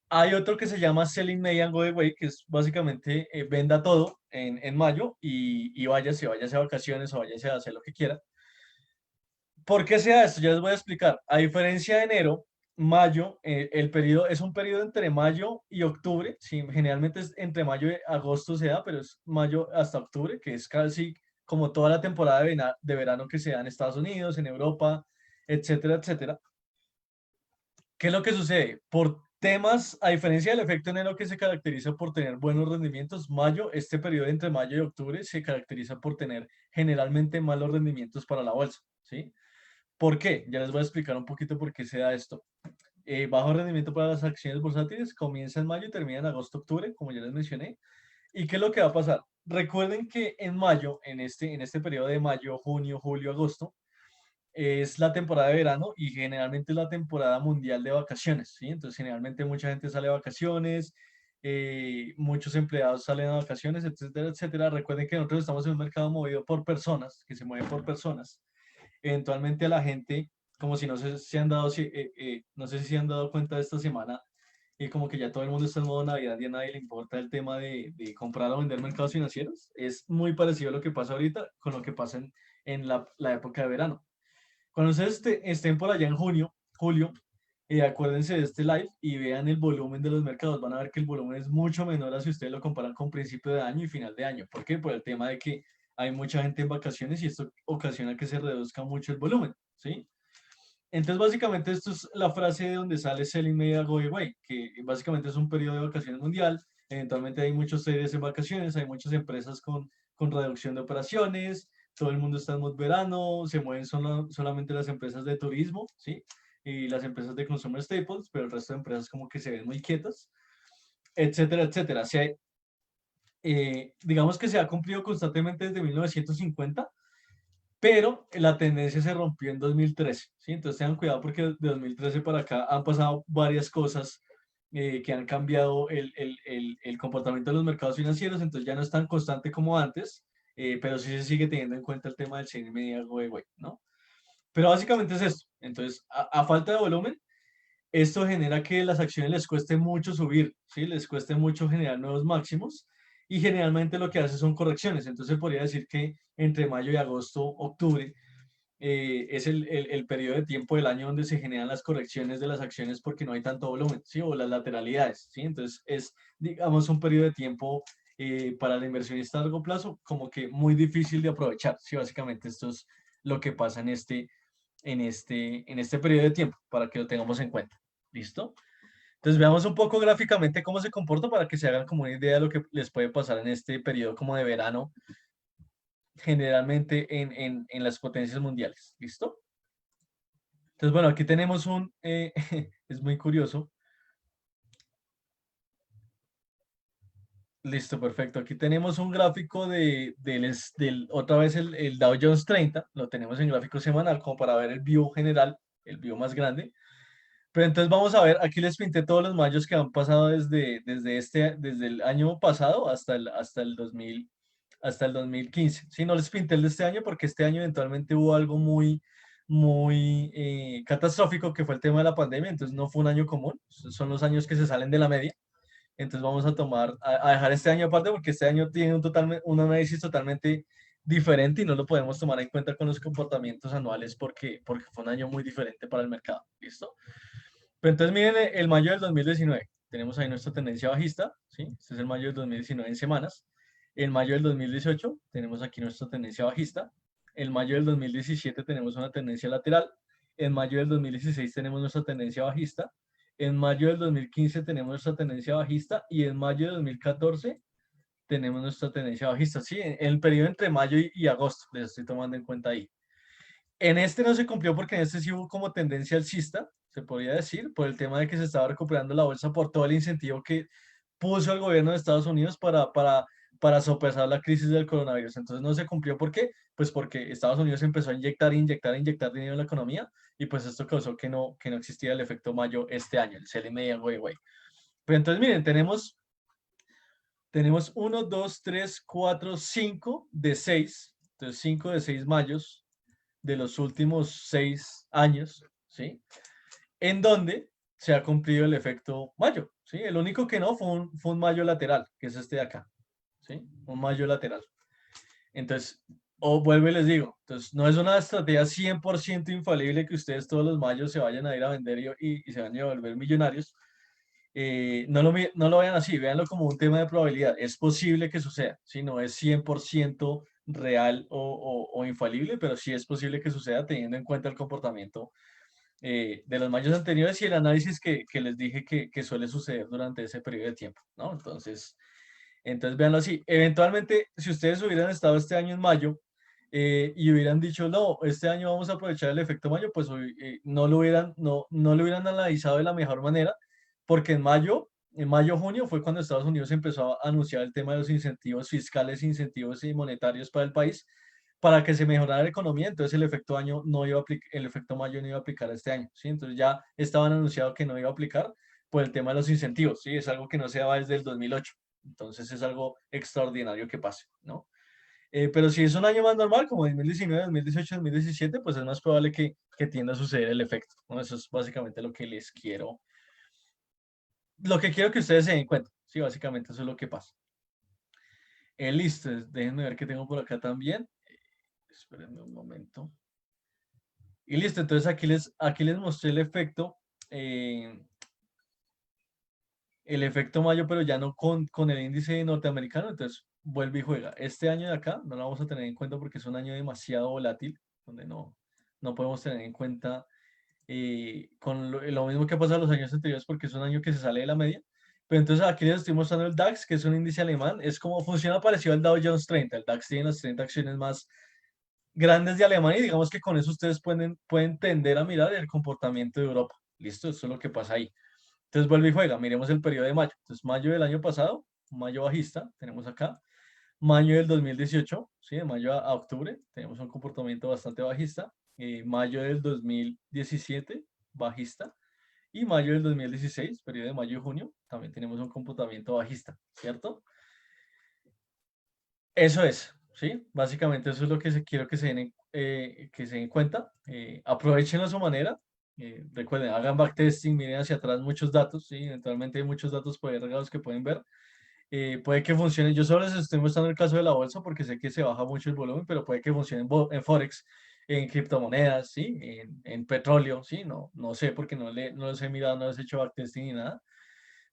Hay otro que se llama Selling May and Go Away, que es básicamente venda todo en mayo y váyase a vacaciones o váyase a hacer lo que quiera. ¿Por qué sea esto? Ya les voy a explicar. A diferencia de enero, mayo, el periodo es un periodo entre mayo y octubre. Sí, generalmente es entre mayo y agosto se da, pero es mayo hasta octubre, que es casi como toda la temporada de verano que se da en Estados Unidos, en Europa, etcétera, etcétera. ¿Qué es lo que sucede? Por temas, a diferencia del efecto enero que se caracteriza por tener buenos rendimientos, mayo, este periodo entre mayo y octubre se caracteriza por tener generalmente malos rendimientos para la bolsa, ¿sí? ¿Por qué? Ya les voy a explicar un poquito por qué se da esto. Bajo rendimiento para las acciones bursátiles comienza en mayo y termina en agosto-octubre, como ya les mencioné. ¿Y qué es lo que va a pasar? Recuerden que en mayo, en este periodo de mayo, junio, julio, agosto, es la temporada de verano y generalmente es la temporada mundial de vacaciones, ¿sí? Entonces, generalmente mucha gente sale de vacaciones, muchos empleados salen de vacaciones, etcétera, etcétera. Recuerden que nosotros estamos en un mercado movido por personas, que se mueve por personas. Eventualmente a la gente, como si no sé si han dado, no sé si se han dado cuenta de esta semana, como que ya todo el mundo está en modo Navidad y a nadie le importa el tema de comprar o vender mercados financieros. Es muy parecido a lo que pasa ahorita con lo que pasa en la época de verano. Cuando ustedes estén por allá en junio, julio, acuérdense de este live y vean el volumen de los mercados. Van a ver que el volumen es mucho menor a si ustedes lo comparan con principio de año y final de año. ¿Por qué? Por el tema de que hay mucha gente en vacaciones y esto ocasiona que se reduzca mucho el volumen, ¿sí? Entonces, básicamente, esto es la frase de donde sale Selling Media Go Away, que básicamente es un periodo de vacaciones mundial. Eventualmente hay muchos traders en vacaciones, hay muchas empresas con reducción de operaciones, todo el mundo está en mood verano, se mueven solamente las empresas de turismo, ¿sí? Y las empresas de consumer staples, pero el resto de empresas como que se ven muy quietas, etcétera, etcétera. Digamos que se ha cumplido constantemente desde 1950, pero la tendencia se rompió en 2013, ¿sí? Entonces tengan cuidado porque de 2013 para acá han pasado varias cosas que han cambiado el comportamiento de los mercados financieros, entonces ya no es tan constante como antes, pero sí se sigue teniendo en cuenta el tema del chain media way, ¿no? Pero básicamente es esto. Entonces, a falta de volumen, esto genera que las acciones les cueste mucho subir, ¿sí? Les cueste mucho generar nuevos máximos y generalmente lo que hace son correcciones. Entonces podría decir que entre mayo y agosto, octubre, es el periodo de tiempo del año donde se generan las correcciones de las acciones porque no hay tanto volumen, ¿sí? O las lateralidades, ¿sí? Entonces es, digamos, un periodo de tiempo para el inversionista a largo plazo como que muy difícil de aprovechar, ¿sí? Básicamente esto es lo que pasa en este periodo de tiempo para que lo tengamos en cuenta. ¿Listo? Entonces veamos un poco gráficamente cómo se comporta para que se hagan como una idea de lo que les puede pasar en este periodo como de verano, generalmente en las potencias mundiales. ¿Listo? Entonces, bueno, aquí tenemos es muy curioso. Listo, perfecto. Aquí tenemos un gráfico otra vez el Dow Jones 30, lo tenemos en gráfico semanal como para ver el view general, el view más grande. Pero entonces vamos a ver, aquí les pinté todos los mayos que han pasado desde el año pasado hasta el 2015. Sí, no les pinté el de este año porque este año eventualmente hubo algo muy catastrófico que fue el tema de la pandemia, entonces no fue un año común, son los años que se salen de la media. Entonces vamos a dejar este año aparte porque este año tiene un análisis totalmente diferente y no lo podemos tomar en cuenta con los comportamientos anuales porque fue un año muy diferente para el mercado. ¿Listo? Pero entonces miren el mayo del 2019. Tenemos ahí nuestra tendencia bajista, ¿sí? Este es el mayo del 2019 en semanas. El mayo del 2018 tenemos aquí nuestra tendencia bajista. El mayo del 2017 tenemos una tendencia lateral. En mayo del 2016 tenemos nuestra tendencia bajista. En mayo del 2015 tenemos nuestra tendencia bajista. Y en mayo del 2014 tenemos nuestra tendencia bajista. Sí, en el periodo entre mayo y agosto, les estoy tomando en cuenta ahí. En este no se cumplió porque en este sí hubo como tendencia alcista, se podría decir, por el tema de que se estaba recuperando la bolsa por todo el incentivo que puso el gobierno de Estados Unidos para sopesar la crisis del coronavirus. Entonces no se cumplió. ¿Por qué? Pues porque Estados Unidos empezó a inyectar dinero en la economía y pues esto causó que no existiera el efecto mayo este año, el sell in May and Way. Pero entonces miren, tenemos 1, 2, 3, 4, 5 de 6. Entonces 5 de 6 mayos de los últimos 6 años, ¿sí? En donde se ha cumplido el efecto mayo, ¿sí? El único que no fue un mayo lateral, que es este de acá, ¿sí? Un mayo lateral. Entonces, vuelvo y les digo, entonces no es una estrategia 100% infalible que ustedes todos los mayos se vayan a ir a vender y se van a volver millonarios. No lo vean así, véanlo como un tema de probabilidad. Es posible que suceda, ¿sí? No es 100% real o infalible, pero sí es posible que suceda teniendo en cuenta el comportamiento de los mayos anteriores y el análisis que les dije que suele suceder durante ese periodo de tiempo, ¿no? Entonces véanlo así. Eventualmente, si ustedes hubieran estado este año en mayo y hubieran dicho, no, este año vamos a aprovechar el efecto mayo, pues no lo hubieran analizado de la mejor manera, porque en mayo, junio fue cuando Estados Unidos empezó a anunciar el tema de los incentivos fiscales, incentivos y monetarios para el país, para que se mejorara la economía. Entonces el efecto mayo no iba a aplicar este año, ¿sí? Entonces ya estaban anunciado que no iba a aplicar por el tema de los incentivos, ¿sí? Es algo que no se daba desde el 2008. Entonces es algo extraordinario que pase, ¿no? Pero si es un año más normal, como 2019, 2018, 2017, pues es más probable que tienda a suceder el efecto, ¿no? Eso es básicamente lo que quiero que ustedes se den cuenta, ¿sí? Básicamente eso es lo que pasa. Listo, déjenme ver qué tengo por acá también. Espérenme un momento. Y listo, entonces aquí les mostré eh, el efecto mayo, pero ya no con el índice norteamericano, entonces vuelve y juega. Este año de acá no lo vamos a tener en cuenta porque es un año demasiado volátil, donde no podemos tener en cuenta con lo mismo que ha pasado los años anteriores porque es un año que se sale de la media. Pero entonces aquí les estoy mostrando el DAX, que es un índice alemán, es como funciona parecido al Dow Jones 30. El DAX tiene las 30 acciones más grandes de Alemania y digamos que con eso ustedes pueden tender a mirar el comportamiento de Europa. Listo, eso es lo que pasa ahí. Entonces vuelve y juega. Miremos el periodo de mayo. Entonces, mayo del año pasado, mayo bajista, tenemos acá. Mayo del 2018, ¿sí? De mayo a octubre, tenemos un comportamiento bastante bajista. Mayo del 2017, bajista. Y mayo del 2016, periodo de mayo y junio, también tenemos un comportamiento bajista, ¿cierto? Eso es, ¿sí? Básicamente eso es lo quiero que se den cuenta. Aprovechenlo a su manera. Recuerden, hagan backtesting, miren hacia atrás muchos datos, ¿sí? Eventualmente hay muchos datos por ahí regados que pueden ver. Puede que funcione. Yo solo les estoy mostrando el caso de la bolsa porque sé que se baja mucho el volumen, pero puede que funcione en Forex, en criptomonedas, ¿sí? En petróleo, ¿sí? No sé porque no los he mirado, no les he hecho backtesting ni nada.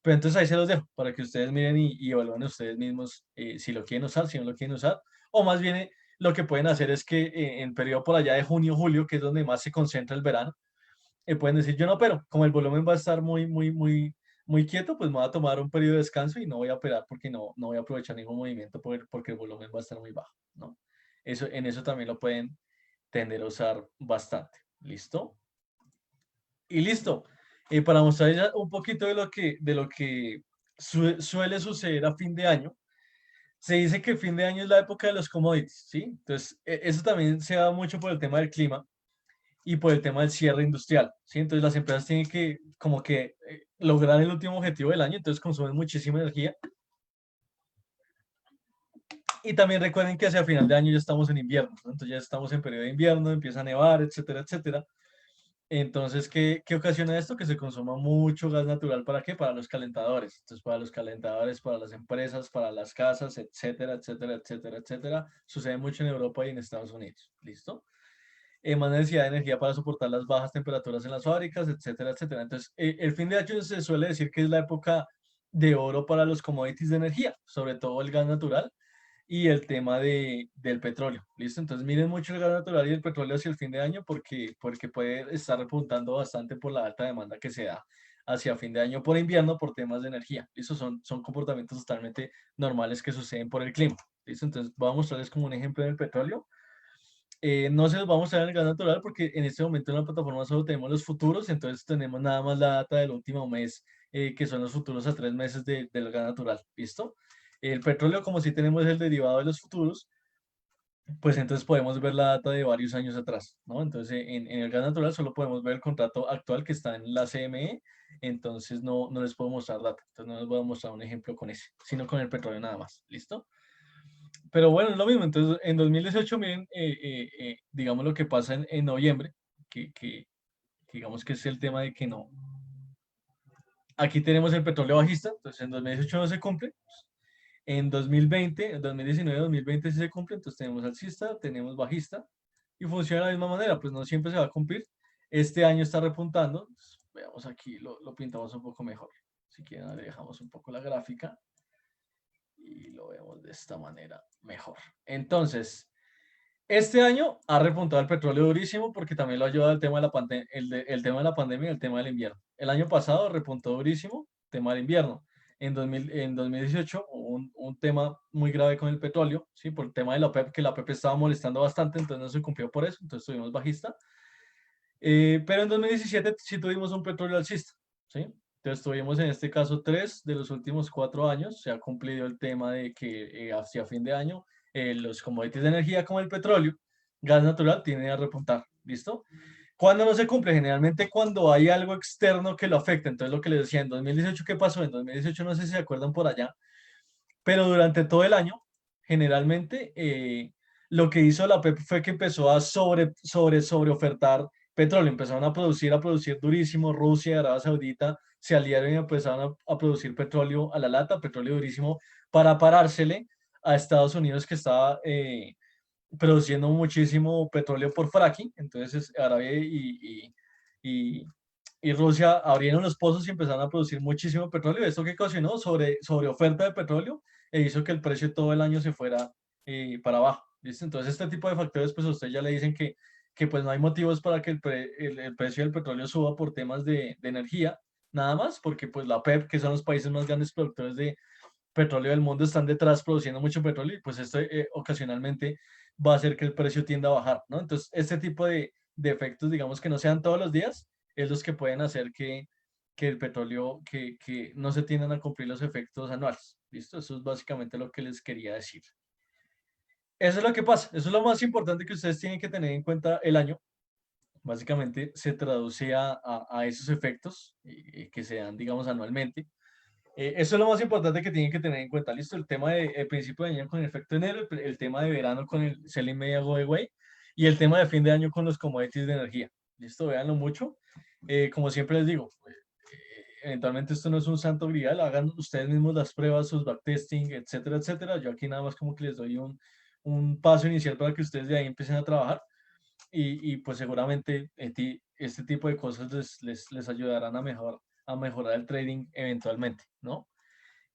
Pero entonces ahí se los dejo para que ustedes miren y evalúen ustedes mismos si lo quieren usar, si no lo quieren usar. O más bien lo que pueden hacer es que en periodo por allá de junio, julio, que es donde más se concentra el verano, pueden decir yo no, pero como el volumen va a estar muy, muy, muy, muy quieto, pues me voy a tomar un periodo de descanso y no voy a operar porque no voy a aprovechar ningún movimiento porque el volumen va a estar muy bajo, ¿no? En eso también lo pueden tender a usar bastante. ¿Listo? Y listo. Para mostrar ya un poquito de lo que suele suceder a fin de año, se dice que fin de año es la época de los commodities, ¿sí? Entonces, eso también se da mucho por el tema del clima y por el tema del cierre industrial, ¿sí? Entonces, las empresas tienen que, como que, lograr el último objetivo del año, entonces consumen muchísima energía. Y también recuerden que hacia final de año ya estamos en invierno, ¿no? Entonces ya estamos en periodo de invierno, empieza a nevar, etcétera, etcétera. Entonces, ¿qué ocasiona esto? Que se consuma mucho gas natural. ¿Para qué? Para los calentadores. Entonces, para los calentadores, para las empresas, para las casas, etcétera, etcétera, etcétera, etcétera. Sucede mucho en Europa y en Estados Unidos. ¿Listo? Más necesidad de energía para soportar las bajas temperaturas en las fábricas, etcétera, etcétera. Entonces, el fin de año se suele decir que es la época de oro para los commodities de energía, sobre todo el gas natural y el tema del petróleo. ¿Listo? Entonces miren mucho el gas natural y el petróleo hacia el fin de año porque puede estar repuntando bastante por la alta demanda que se da hacia fin de año por invierno por temas de energía. ¿Listo? Son comportamientos totalmente normales que suceden por el clima. ¿Listo? Entonces voy a mostrarles como un ejemplo del petróleo. No se los vamos a mostrar en el gas natural porque en este momento en la plataforma solo tenemos los futuros, entonces tenemos nada más la data del último mes, que son los futuros a 3 meses del gas natural. ¿Listo? El petróleo, como si tenemos el derivado de los futuros, pues entonces podemos ver la data de varios años atrás, ¿no? Entonces en el gas natural solo podemos ver el contrato actual que está en la CME, entonces no les puedo mostrar data, entonces no les voy a mostrar un ejemplo con ese, sino con el petróleo nada más. ¿Listo? Pero bueno, es lo mismo. Entonces, en 2018, miren, digamos lo que pasa en noviembre, que digamos que es el tema de que no. Aquí tenemos el petróleo bajista, entonces en 2018 no se cumple. En 2020, en 2019, 2020 sí se cumple, entonces tenemos alcista, tenemos bajista y funciona de la misma manera, pues no siempre se va a cumplir. Este año está repuntando. Entonces, veamos aquí, lo pintamos un poco mejor. Si quieren, le dejamos un poco la gráfica y lo vemos de esta manera mejor. Entonces, este año ha repuntado el petróleo durísimo porque también lo ha ayudado el tema de la, el tema de la pandemia y el tema del invierno. El año pasado repuntó durísimo, tema del invierno. En 2018 hubo un tema muy grave con el petróleo, ¿sí? Por el tema de la OPEP, que la OPEP estaba molestando bastante, entonces no se cumplió por eso, entonces tuvimos bajista. Pero en 2017 sí tuvimos un petróleo alcista, ¿sí? Entonces tuvimos en este caso 3 de los últimos 4 años, se ha cumplido el tema de que hacia fin de año los commodities de energía como el petróleo, gas natural, tienen a repuntar, ¿listo? ¿Cuándo no se cumple? Generalmente cuando hay algo externo que lo afecta. Entonces lo que les decía, en 2018, ¿qué pasó? En 2018 no sé si se acuerdan por allá, pero durante todo el año, generalmente, lo que hizo la PEP fue que empezó a sobre ofertar petróleo. Empezaron a producir durísimo. Rusia y Arabia Saudita se aliaron y empezaron a producir petróleo a la lata, petróleo durísimo, para parársele a Estados Unidos que estaba produciendo muchísimo petróleo por fracking. Entonces, Arabia y, y Rusia abrieron los pozos y empezaron a producir muchísimo petróleo. Esto que ocasionó sobre oferta de petróleo e hizo que el precio todo el año se fuera para abajo. ¿Listo? Entonces, este tipo de factores, pues a usted ya le dicen que pues no hay motivos para que el precio del petróleo suba por temas de energía, nada más, porque pues la PEP, que son los países más grandes productores de petróleo del mundo, están detrás produciendo mucho petróleo y pues esto ocasionalmente va a hacer que el precio tienda a bajar, ¿no? Entonces, este tipo de efectos, digamos que no sean todos los días, es los que pueden hacer que el petróleo, que no se tiendan a cumplir los efectos anuales. ¿Listo? Eso es básicamente lo que les quería decir. Eso es lo que pasa. Eso es lo más importante que ustedes tienen que tener en cuenta el año. Básicamente se traduce a esos efectos que se dan, digamos, anualmente. Eso es lo más importante que tienen que tener en cuenta. Listo, el tema de principio de año con el efecto de enero, el tema de verano con el Selling Media Go Away y el tema de fin de año con los commodities de energía. Listo, véanlo mucho. Como siempre les digo, eventualmente esto no es un santo grial, hagan ustedes mismos las pruebas, sus backtesting, etcétera, etcétera. Yo aquí nada más como que les doy un paso inicial para que ustedes de ahí empiecen a trabajar y pues seguramente este tipo de cosas les ayudarán a mejorar el trading eventualmente, ¿no?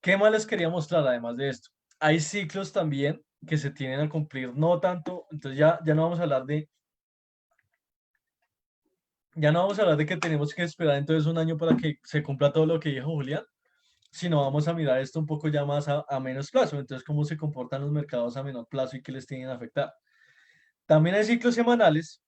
¿Qué más les quería mostrar además de esto? Hay ciclos también que se tienen a cumplir, no tanto, entonces ya no vamos a hablar Ya no vamos a hablar de que tenemos que esperar entonces un año para que se cumpla todo lo que dijo Julián, sino vamos a mirar esto un poco ya más a menos plazo. Entonces, cómo se comportan los mercados a menor plazo y qué les tienen a afectar. También hay ciclos semanales.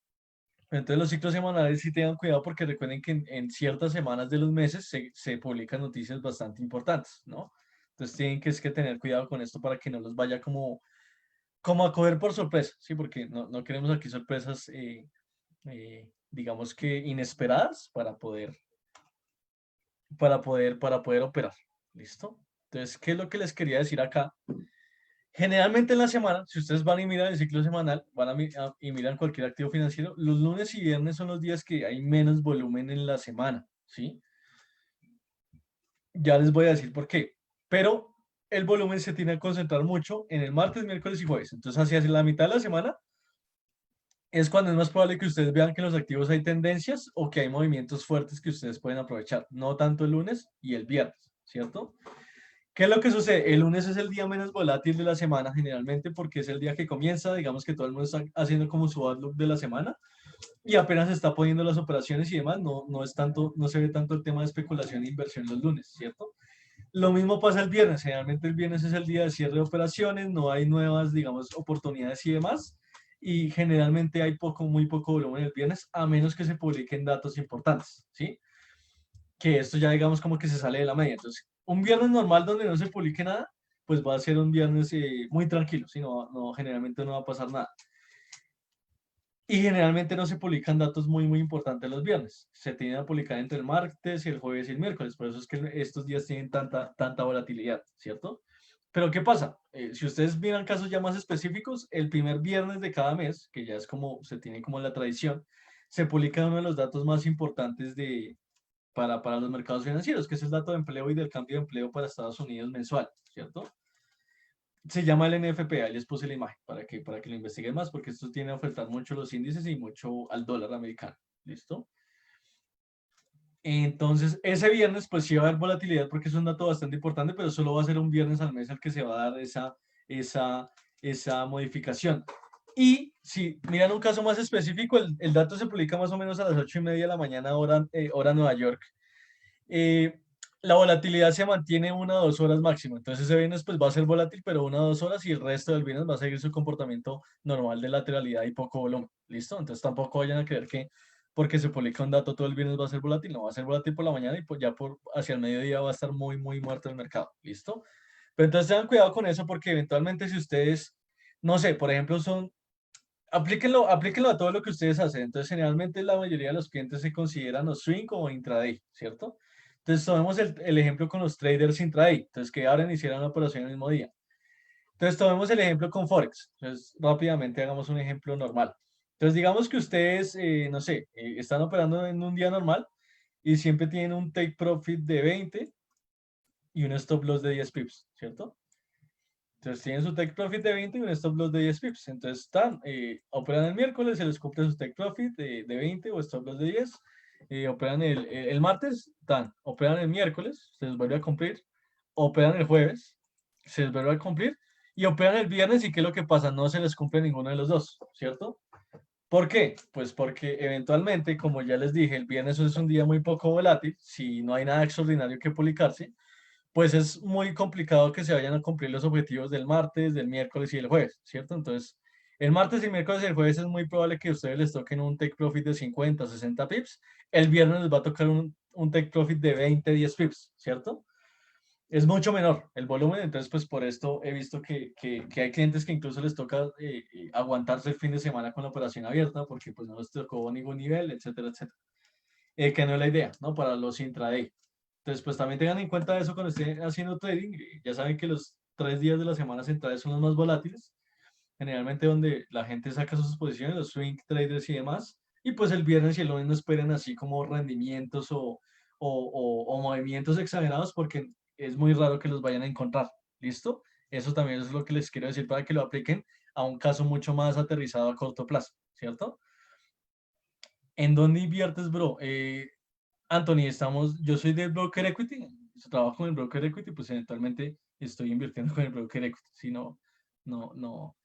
Entonces, los ciclos semanales sí tengan cuidado porque recuerden que en ciertas semanas de los meses se publican noticias bastante importantes, ¿no? Entonces, tienen que, es que tener cuidado con esto para que no los vaya como a coger por sorpresa, ¿sí? Porque no queremos aquí sorpresas, digamos que inesperadas para poder operar. ¿Listo? Entonces, ¿qué es lo que les quería decir acá? Generalmente en la semana, si ustedes van y miran el ciclo semanal, y miran cualquier activo financiero, los lunes y viernes son los días que hay menos volumen en la semana, ¿sí? Ya les voy a decir por qué. Pero el volumen se tiene que concentrar mucho en el martes, miércoles y jueves. Entonces, hacia la mitad de la semana es cuando es más probable que ustedes vean que en los activos hay tendencias o que hay movimientos fuertes que ustedes pueden aprovechar. No tanto el lunes y el viernes, ¿cierto? ¿Qué es lo que sucede? El lunes es el día menos volátil de la semana generalmente porque es el día que comienza, digamos que todo el mundo está haciendo como su outlook de la semana y apenas está poniendo las operaciones y demás, no es tanto, no se ve tanto el tema de especulación e inversión los lunes, ¿cierto? Lo mismo pasa el viernes, generalmente el viernes es el día de cierre de operaciones, no hay nuevas, digamos, oportunidades y demás, y generalmente hay muy poco volumen el viernes, a menos que se publiquen datos importantes, ¿sí? Que esto ya digamos como que se sale de la media. Entonces, un viernes normal donde no se publique nada, pues va a ser un viernes muy tranquilo, ¿sí? Generalmente no va a pasar nada. Y generalmente no se publican datos muy importantes los viernes. Se tienden a publicar entre el martes y el jueves y el miércoles. Por eso es que estos días tienen tanta volatilidad, ¿cierto? Pero ¿qué pasa? Si ustedes miran casos ya más específicos, el primer viernes de cada mes, que ya es como se tiene como la tradición, se publica uno de los datos más importantes para los mercados financieros, que es el dato de empleo y del cambio de empleo para Estados Unidos mensual, ¿cierto? Se llama el NFP, ahí les puse la imagen para que lo investiguen más, porque esto tiene a afectar mucho los índices y mucho al dólar americano, ¿listo? Entonces, ese viernes, pues sí va a haber volatilidad porque es un dato bastante importante, pero solo va a ser un viernes al mes el que se va a dar esa, esa modificación. Y si miran un caso más específico, el dato se publica más o menos a las 8:30 de la mañana, hora Nueva York. eh, la volatilidad se mantiene 1 o 2 horas máximo. Entonces ese viernes pues va a ser volátil, pero 1 o 2 horas y el resto del viernes va a seguir su comportamiento normal de lateralidad y poco volumen. ¿Listo? Entonces tampoco vayan a creer que porque se publica un dato todo el viernes va a ser volátil. No, va a ser volátil por la mañana y pues ya hacia el mediodía va a estar muy muerto el mercado. ¿Listo? Pero entonces tengan cuidado con eso porque eventualmente si ustedes, no sé, por ejemplo, aplíquenlo a todo lo que ustedes hacen. Entonces, generalmente la mayoría de los clientes se consideran o swing o intraday, ¿cierto? Entonces, tomemos el ejemplo con los traders intraday, entonces que abren y cierran la operación el mismo día. Entonces, tomemos el ejemplo con Forex. Entonces, rápidamente hagamos un ejemplo normal. Entonces, digamos que ustedes, no sé, están operando en un día normal y siempre tienen un take profit de 20 y un stop loss de 10 pips, ¿cierto? Entonces tienen su take profit de 20 y un stop loss de 10 pips. Entonces están, operan el miércoles, se les cumple su take profit de 20 o stop loss de 10. Operan el martes, operan el miércoles, se les vuelve a cumplir. Operan el jueves, se les vuelve a cumplir. Y operan el viernes y ¿qué es lo que pasa? No se les cumple ninguno de los dos, ¿cierto? ¿Por qué? Pues porque eventualmente, como ya les dije, el viernes es un día muy poco volátil, si no hay nada extraordinario que publicarse, pues es muy complicado que se vayan a cumplir los objetivos del martes, del miércoles y del jueves, ¿cierto? Entonces, el martes y miércoles y el jueves es muy probable que a ustedes les toquen un take profit de 50, 60 pips. El viernes les va a tocar un take profit de 20, 10 pips, ¿cierto? Es mucho menor el volumen, entonces pues por esto he visto que hay clientes que incluso les toca aguantarse el fin de semana con la operación abierta porque pues no les tocó ningún nivel, etcétera, etcétera. Que no es la idea, ¿no? Para los intraday. Entonces, pues también tengan en cuenta eso cuando estén haciendo trading. Ya saben que los 3 días de la semana centrales son los más volátiles, generalmente donde la gente saca sus posiciones, los swing traders y demás. Y pues el viernes y el lunes no esperen así como rendimientos o movimientos exagerados porque es muy raro que los vayan a encontrar. ¿Listo? Eso también es lo que les quiero decir para que lo apliquen a un caso mucho más aterrizado a corto plazo, ¿cierto? ¿En dónde inviertes, bro? Anthony, yo soy del broker equity, trabajo con el broker equity, pues eventualmente estoy invirtiendo con el broker equity, si no, no, no,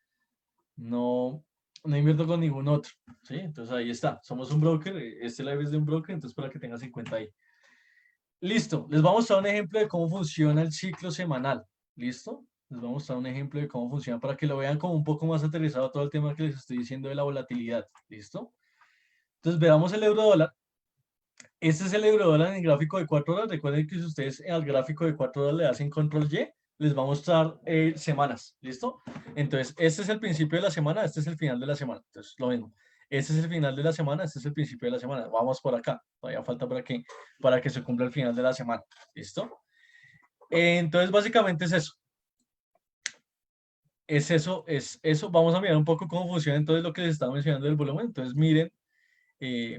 no. no invierto con ningún otro, ¿sí? Entonces ahí está, somos un broker, este live es de un broker, entonces para que tengas en cuenta ahí. Listo, les vamos a mostrar un ejemplo de cómo funciona el ciclo semanal, ¿listo? Les voy a mostrar un ejemplo de cómo funciona para que lo vean como un poco más aterrizado todo el tema que les estoy diciendo de la volatilidad, ¿listo? Entonces veamos el euro dólar. Este es el euro dólar en el gráfico de 4 horas. Recuerden que si ustedes al gráfico de 4 horas le hacen control Y, les va a mostrar semanas, ¿listo? Entonces, este es el principio de la semana, este es el final de la semana. Entonces, lo mismo. Este es el final de la semana, este es el principio de la semana. Vamos por acá. Todavía falta para que se cumpla el final de la semana. ¿Listo? Entonces, básicamente es eso. Es eso, es eso. Vamos a mirar un poco cómo funciona entonces lo que les estaba mencionando del volumen. Entonces, miren,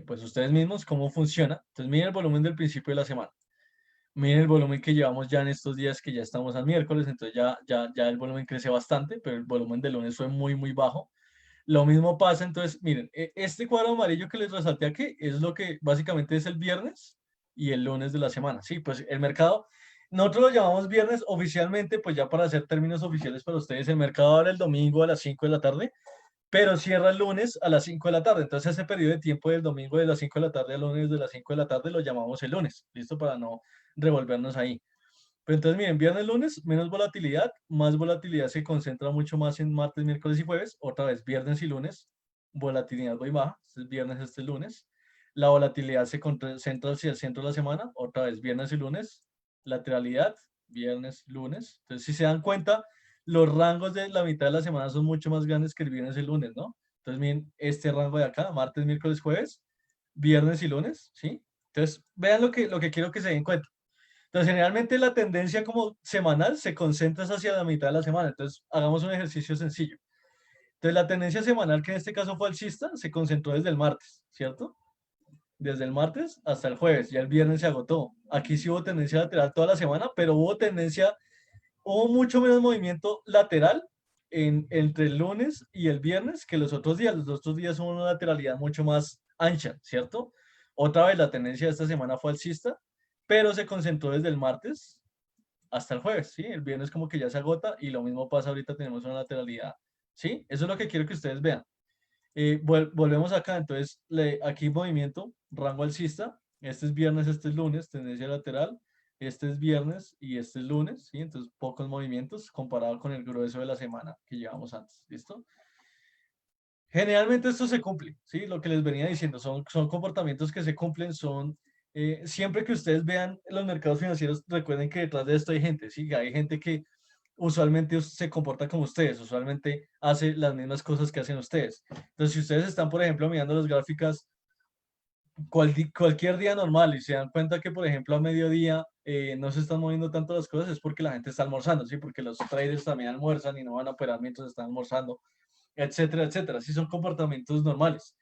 pues ustedes mismos cómo funciona. Entonces, miren el volumen del principio de la semana. Miren el volumen que llevamos ya en estos días que ya estamos al miércoles, entonces ya el volumen crece bastante, pero el volumen de lunes fue muy, muy bajo. Lo mismo pasa, entonces, miren, este cuadro amarillo que les resalté aquí es lo que básicamente es el viernes y el lunes de la semana. Sí, pues el mercado, nosotros lo llamamos viernes oficialmente, pues ya para hacer términos oficiales para ustedes, el mercado abre el domingo a las 5 de la tarde, pero cierra el lunes a las 5 de la tarde. Entonces ese periodo de tiempo del domingo de las 5 de la tarde al lunes de las 5 de la tarde lo llamamos el lunes, ¿listo? Para no revolvernos ahí. Pero entonces miren, viernes, lunes, menos volatilidad, más volatilidad se concentra mucho más en martes, miércoles y jueves. Otra vez, viernes y lunes, volatilidad muy baja. Este es viernes, este es lunes. La volatilidad se concentra hacia el centro de la semana. Otra vez, viernes y lunes. Lateralidad, viernes, lunes. Entonces, si se dan cuenta, los rangos de la mitad de la semana son mucho más grandes que el viernes y el lunes, ¿no? Entonces, miren, este rango de acá, martes, miércoles, jueves, viernes y lunes, ¿sí? Entonces, vean lo que quiero que se den cuenta. Entonces, generalmente la tendencia como semanal se concentra hacia la mitad de la semana. Entonces, hagamos un ejercicio sencillo. Entonces, la tendencia semanal, que en este caso fue alcista, se concentró desde el martes, ¿cierto? Desde el martes hasta el jueves. Ya el viernes se agotó. Aquí sí hubo tendencia lateral toda la semana, pero hubo mucho menos movimiento lateral entre el lunes y el viernes que los otros días. Los otros días hubo una lateralidad mucho más ancha, ¿cierto? Otra vez la tendencia de esta semana fue alcista, pero se concentró desde el martes hasta el jueves, ¿sí? El viernes como que ya se agota y lo mismo pasa ahorita, tenemos una lateralidad, ¿sí? Eso es lo que quiero que ustedes vean. Volvemos acá, entonces aquí movimiento, rango alcista, este es viernes, este es lunes, tendencia lateral, este es viernes y este es lunes, ¿sí? Entonces pocos movimientos comparado con el grueso de la semana que llevamos antes, ¿listo? Generalmente esto se cumple, ¿sí? Lo que les venía diciendo, son comportamientos que se cumplen, siempre que ustedes vean los mercados financieros, recuerden que detrás de esto hay gente, ¿sí? Hay gente que usualmente se comporta como ustedes, usualmente hace las mismas cosas que hacen ustedes. Entonces, si ustedes están, por ejemplo, mirando las gráficas cualquier día normal y se dan cuenta que, por ejemplo, a mediodía no se están moviendo tanto las cosas, es porque la gente está almorzando, ¿sí? Porque los traders también almuerzan y no van a operar mientras están almorzando, etcétera, etcétera. Sí, son comportamientos normales.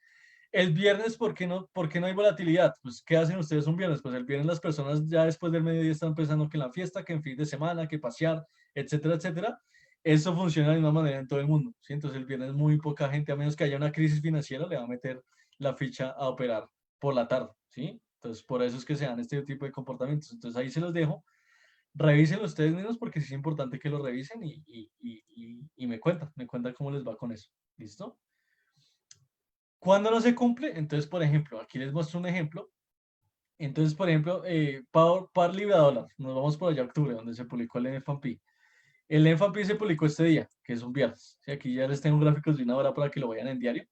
El viernes, ¿por qué no hay volatilidad? Pues, ¿qué hacen ustedes un viernes? Pues el viernes las personas ya después del mediodía están pensando que en la fiesta, que en fin de semana, que pasear, etcétera, etcétera. Eso funciona de la misma manera en todo el mundo, ¿sí? Entonces el viernes muy poca gente, a menos que haya una crisis financiera, le va a meter la ficha a operar por la tarde, ¿sí? Entonces por eso es que se dan este tipo de comportamientos. Entonces ahí se los dejo. Revísenlo ustedes mismos porque sí es importante que lo revisen y me cuentan cómo les va con eso. ¿Listo? ¿Cuándo no se cumple? Entonces, por ejemplo, aquí les muestro un ejemplo. Entonces, por ejemplo, par libra dólar. Nos vamos por allá a octubre, donde se publicó el NFP. El NFP se publicó este día, que es un viernes. Sí, aquí ya les tengo gráficos de una hora para que lo vean en diario,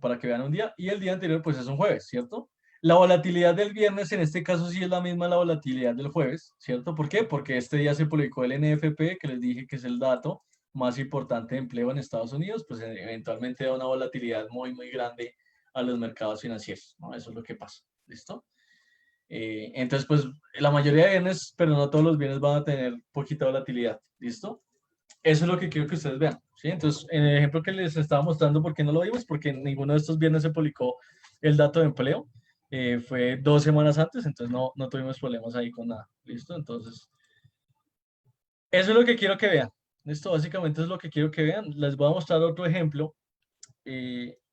para que vean un día. Y el día anterior, pues es un jueves, ¿cierto? La volatilidad del viernes, en este caso, sí es la misma la volatilidad del jueves, ¿cierto? ¿Por qué? Porque este día se publicó el NFP, que les dije que es el dato más importante de empleo en Estados Unidos, pues eventualmente da una volatilidad muy, muy grande a los mercados financieros, ¿no? Eso es lo que pasa, ¿listo? Entonces, pues la mayoría de bienes, pero no todos los bienes van a tener poquita volatilidad, ¿listo? Eso es lo que quiero que ustedes vean, ¿sí? Entonces, en el ejemplo que les estaba mostrando, ¿por qué no lo vimos? Porque en ninguno de estos viernes se publicó el dato de empleo. Fue 2 semanas antes, entonces no tuvimos problemas ahí con nada, ¿listo? Entonces, eso es lo que quiero que vean. Esto básicamente es lo que quiero que vean. Les voy a mostrar otro ejemplo,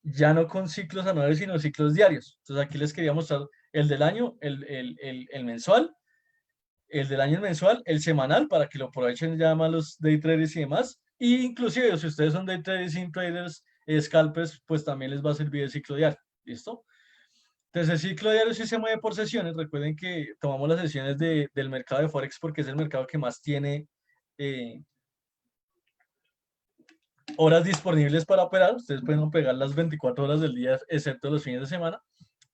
ya no con ciclos anuales, sino ciclos diarios. Entonces, aquí les quería mostrar el del año, el mensual, el del año mensual, el semanal, para que lo aprovechen ya más los day traders y demás. Y inclusive, si ustedes son day traders, scalpers, pues también les va a servir el ciclo diario. ¿Listo? Entonces, el ciclo diario sí se mueve por sesiones. Recuerden que tomamos las sesiones del mercado de Forex porque es el mercado que más tiene horas disponibles para operar. Ustedes pueden operar las 24 horas del día, excepto los fines de semana.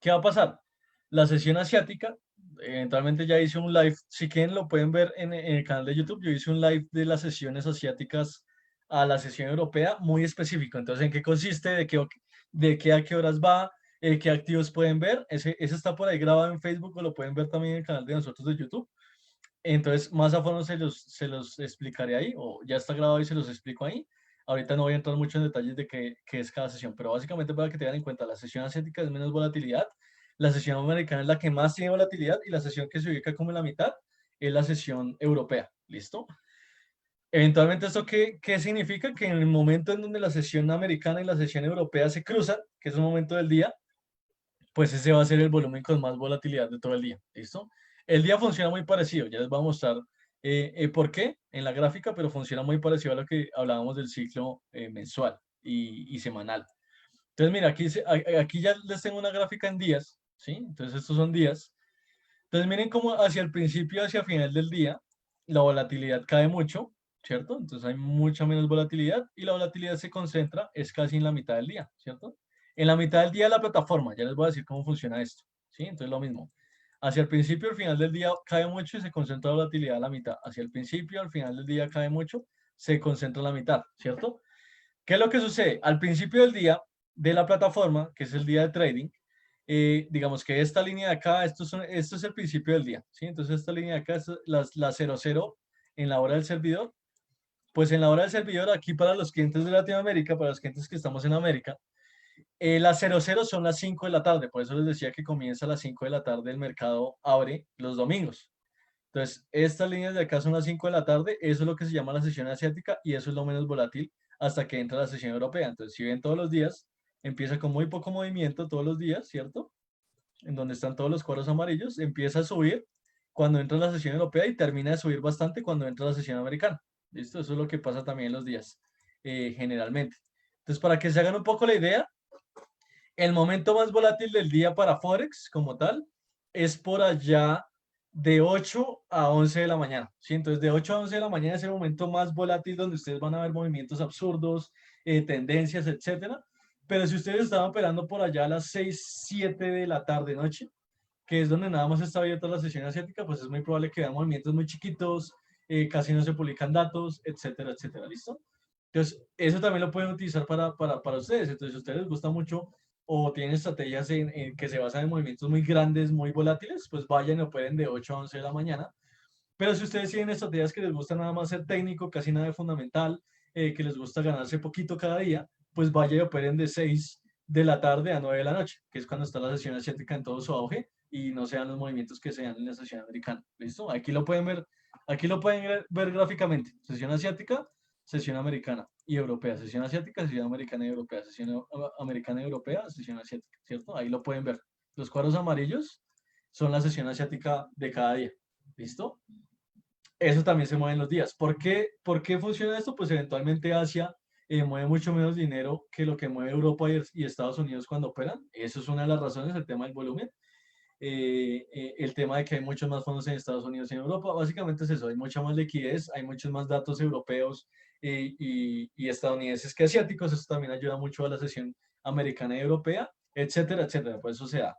¿Qué va a pasar? La sesión asiática, eventualmente ya hice un live, si quieren lo pueden ver en el canal de YouTube, yo hice un live de las sesiones asiáticas a la sesión europea muy específico. Entonces, ¿en qué consiste? ¿De qué a qué horas va? ¿Qué activos pueden ver? Ese está por ahí grabado en Facebook o lo pueden ver también en el canal de nosotros de YouTube. Entonces, más a fondo se los explicaré ahí, o ya está grabado y se los explico ahí. Ahorita no voy a entrar mucho en detalles de qué es cada sesión, pero básicamente para que tengan en cuenta, la sesión asiática es menos volatilidad, la sesión americana es la que más tiene volatilidad y la sesión que se ubica como en la mitad es la sesión europea. ¿Listo? Eventualmente, ¿esto qué significa? Que en el momento en donde la sesión americana y la sesión europea se cruzan, que es un momento del día, pues ese va a ser el volumen con más volatilidad de todo el día. ¿Listo? El día funciona muy parecido, ya les voy a mostrar por qué en la gráfica, pero funciona muy parecido a lo que hablábamos del ciclo mensual y semanal. Entonces, mira, aquí ya les tengo una gráfica en días, ¿sí? Entonces, estos son días. Entonces, miren cómo hacia el principio, hacia el final del día, la volatilidad cae mucho, ¿cierto? Entonces, hay mucha menos volatilidad y la volatilidad se concentra, es casi en la mitad del día, ¿cierto? En la mitad del día la plataforma, ya les voy a decir cómo funciona esto, ¿sí? Entonces, lo mismo. Hacia el principio, al final del día cae mucho y se concentra la volatilidad a la mitad. Hacia el principio, al final del día cae mucho, se concentra la mitad, ¿cierto? ¿Qué es lo que sucede? Al principio del día de la plataforma, que es el día de trading, digamos que esta línea de acá, esto es el principio del día, ¿sí? Entonces esta línea de acá es la 00 en la hora del servidor. Pues en la hora del servidor, aquí para los clientes de Latinoamérica, para los clientes que estamos en América, las 00 son las 5 de la tarde, por eso les decía que comienza a las 5 de la tarde, el mercado abre los domingos. Entonces, estas líneas de acá son las 5 de la tarde, eso es lo que se llama la sesión asiática y eso es lo menos volátil hasta que entra la sesión europea. Entonces, si ven todos los días, empieza con muy poco movimiento todos los días, ¿cierto? En donde están todos los cuadros amarillos, empieza a subir cuando entra la sesión europea y termina de subir bastante cuando entra la sesión americana. ¿Listo? Eso es lo que pasa también en los días, generalmente. Entonces, para que se hagan un poco la idea, el momento más volátil del día para Forex como tal es por allá de 8 a 11 de la mañana, ¿sí? Entonces, de 8 a 11 de la mañana es el momento más volátil donde ustedes van a ver movimientos absurdos, tendencias, etcétera. Pero si ustedes están operando por allá a las 6 7 de la tarde, noche, que es donde nada más está abierta la sesión asiática, pues es muy probable que vean movimientos muy chiquitos, casi no se publican datos, etcétera, etcétera, ¿listo? Entonces, eso también lo pueden utilizar para ustedes. Entonces, si a ustedes les gusta mucho o tienen estrategias en que se basan en movimientos muy grandes, muy volátiles, pues vayan y operen de 8 a 11 de la mañana. Pero si ustedes tienen estrategias que les gusta nada más ser técnico, casi nada de fundamental, que les gusta ganarse poquito cada día, pues vayan y operen de 6 de la tarde a 9 de la noche, que es cuando está la sesión asiática en todo su auge y no sean los movimientos que se dan en la sesión americana. ¿Listo? Aquí lo pueden ver gráficamente. Sesión asiática, sesión americana y europea. Sesión asiática, sesión americana y europea. Sesión americana y europea, sesión asiática, ¿cierto? Ahí lo pueden ver. Los cuadros amarillos son la sesión asiática de cada día. ¿Listo? Eso también se mueve en los días. ¿Por qué funciona esto? Pues eventualmente Asia mueve mucho menos dinero que lo que mueve Europa y Estados Unidos cuando operan. Eso es una de las razones, el tema del volumen. El tema de que hay muchos más fondos en Estados Unidos y en Europa. Básicamente es eso, hay mucha más liquidez, hay muchos más datos europeos y estadounidenses que asiáticos. Eso también ayuda mucho a la sesión americana y europea, etcétera, etcétera. Pues eso se da.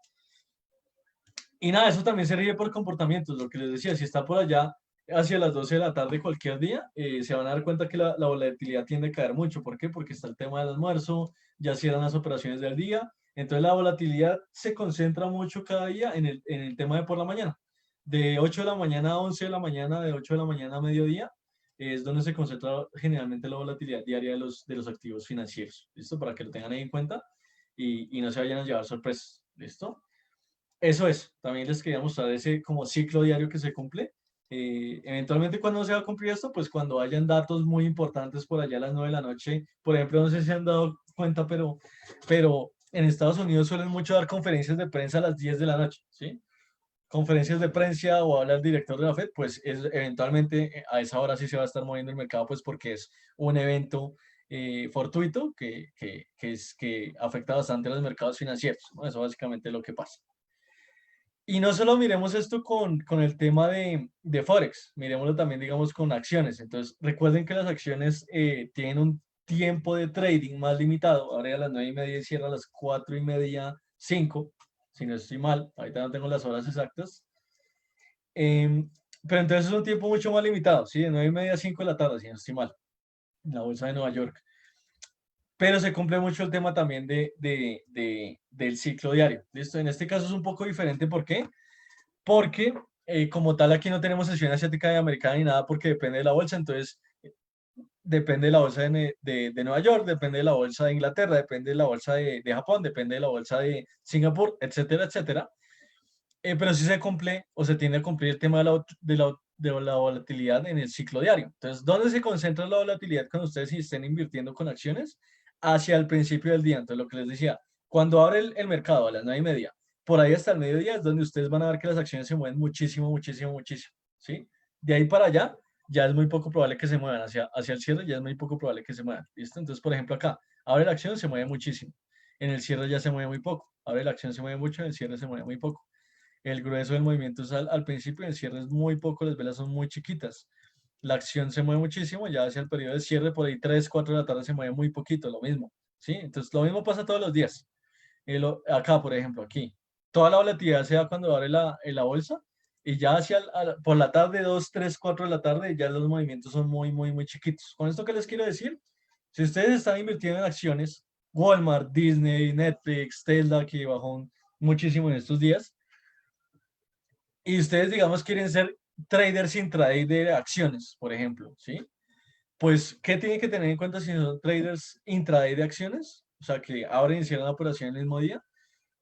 Y nada, eso también se rige por comportamientos, lo que les decía, si está por allá hacia las 12 de la tarde cualquier día, se van a dar cuenta que la volatilidad tiende a caer mucho. ¿Por qué? Porque está el tema del almuerzo, ya cierran las operaciones del día, entonces la volatilidad se concentra mucho cada día en el tema de por la mañana. De 8 de la mañana a 11 de la mañana, de 8 de la mañana a mediodía, es donde se concentra generalmente la volatilidad diaria de los activos financieros. ¿Listo? Para que lo tengan ahí en cuenta y no se vayan a llevar sorpresas. ¿Listo? Eso es, también les quería mostrar ese como ciclo diario que se cumple. Eventualmente, ¿cuándo se va a cumplir esto? Pues cuando hayan datos muy importantes por allá a las 9 de la noche. Por ejemplo, no sé si se han dado cuenta, pero en Estados Unidos suelen mucho dar conferencias de prensa a las 10 de la noche, ¿sí? Conferencias de prensa o habla el director de la Fed, pues eventualmente a esa hora sí se va a estar moviendo el mercado, pues porque es un evento fortuito que afecta bastante a los mercados financieros, ¿no? Eso básicamente es lo que pasa. Y no solo miremos esto con el tema de Forex, miremoslo también, digamos, con acciones. Entonces, recuerden que las acciones tienen un tiempo de trading más limitado. Ahora a las 9:30 y cierra a las 4:30, 5, si no estoy mal. Ahorita no tengo las horas exactas. Em, pero entonces es un tiempo mucho más limitado, ¿sí? De 9:30 a 5 de la tarde, si no estoy mal, en la bolsa de Nueva York. Pero se cumple mucho el tema también del ciclo diario. ¿Listo? En este caso es un poco diferente. ¿Por qué? Porque como tal aquí no tenemos sesión asiática y americana ni nada porque depende de la bolsa, entonces depende de la bolsa de Nueva York, depende de la bolsa de Inglaterra, depende de la bolsa de Japón, depende de la bolsa de Singapur, etcétera, etcétera. Pero sí se cumple o se tiende a cumplir el tema de la volatilidad en el ciclo diario. Entonces, ¿dónde se concentra la volatilidad cuando ustedes estén invirtiendo con acciones? Hacia el principio del día. Entonces, lo que les decía, cuando abre el mercado a las 9:30, por ahí hasta el mediodía es donde ustedes van a ver que las acciones se mueven muchísimo, muchísimo, muchísimo. ¿Sí? De ahí para allá, ya es muy poco probable que se muevan. Hacia el cierre ya es muy poco probable que se muevan. ¿Listo? Entonces, por ejemplo, acá, abre la acción, se mueve muchísimo. En el cierre ya se mueve muy poco. Abre la acción, se mueve mucho, en el cierre se mueve muy poco. El grueso del movimiento es al principio, el cierre es muy poco, las velas son muy chiquitas. La acción se mueve muchísimo, ya hacia el periodo de cierre, por ahí 3, 4 de la tarde se mueve muy poquito, lo mismo. ¿Sí? Entonces, lo mismo pasa todos los días. Acá, por ejemplo, aquí. Toda la volatilidad se da cuando abre la bolsa y ya por la tarde, 2, 3, 4 de la tarde, ya los movimientos son muy, muy, muy chiquitos. ¿Con esto qué les quiero decir? Si ustedes están invirtiendo en acciones, Walmart, Disney, Netflix, Tesla, que bajó muchísimo en estos días, y ustedes, digamos, quieren ser traders intraday de acciones, por ejemplo, ¿sí? Pues, ¿qué tienen que tener en cuenta si son traders intraday de acciones? O sea, que abren y cierran la operación el mismo día.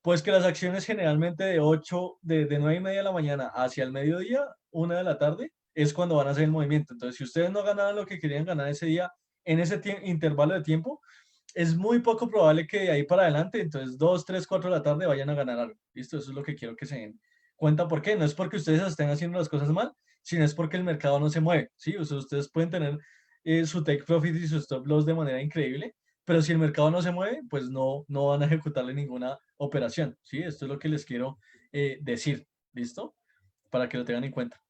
Pues que las acciones generalmente de 9:30 de la mañana hacia el mediodía, 1 de la tarde, es cuando van a hacer el movimiento. Entonces, si ustedes no ganaron lo que querían ganar ese día, en ese intervalo de tiempo, es muy poco probable que de ahí para adelante, entonces 2, 3, 4 de la tarde vayan a ganar algo. ¿Listo? Eso es lo que quiero que se den cuenta. ¿Por qué? No es porque ustedes estén haciendo las cosas mal, sino es porque el mercado no se mueve. ¿Sí? O sea, ustedes pueden tener su take profit y su stop loss de manera increíble, pero si el mercado no se mueve, pues no van a ejecutarle ninguna operación. ¿Sí? Esto es lo que les quiero decir. ¿Listo? Para que lo tengan en cuenta.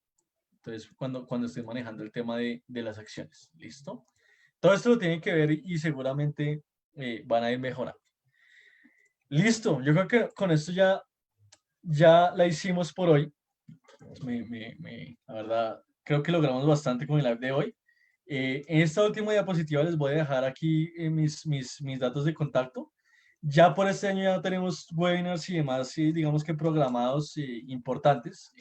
Entonces, cuando estén manejando el tema de las acciones. ¿Listo? Todo esto lo tienen que ver y seguramente van a ir mejorando. Listo, yo creo que con esto ya la hicimos por hoy. La verdad, creo que logramos bastante con el live de hoy. En esta última diapositiva les voy a dejar aquí mis datos de contacto. Ya por este año ya tenemos webinars y demás, digamos que programados importantes.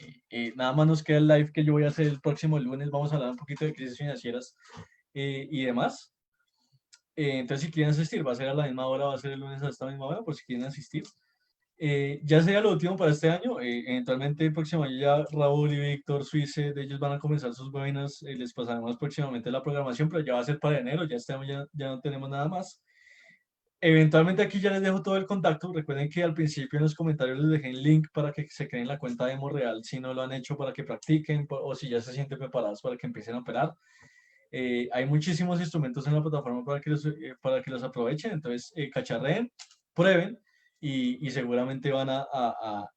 Nada más nos queda el live que yo voy a hacer el próximo lunes. Vamos a hablar un poquito de crisis financieras y demás. Entonces, si quieren asistir, va a ser a la misma hora, va a ser el lunes a esta misma hora, por si quieren asistir. Ya sería lo último para este año. Eventualmente, el próximo año ya Raúl y Víctor Suisse, de ellos van a comenzar sus webinars. Les pasaremos próximamente la programación, pero ya va a ser para enero. Ya este año ya no tenemos nada más. Eventualmente aquí ya les dejo todo el contacto. Recuerden que al principio en los comentarios les dejé el link para que se creen la cuenta de Real si no lo han hecho, para que practiquen o si ya se sienten preparados para que empiecen a operar. Hay muchísimos instrumentos en la plataforma para que los aprovechen, entonces cacharreen, prueben y seguramente van a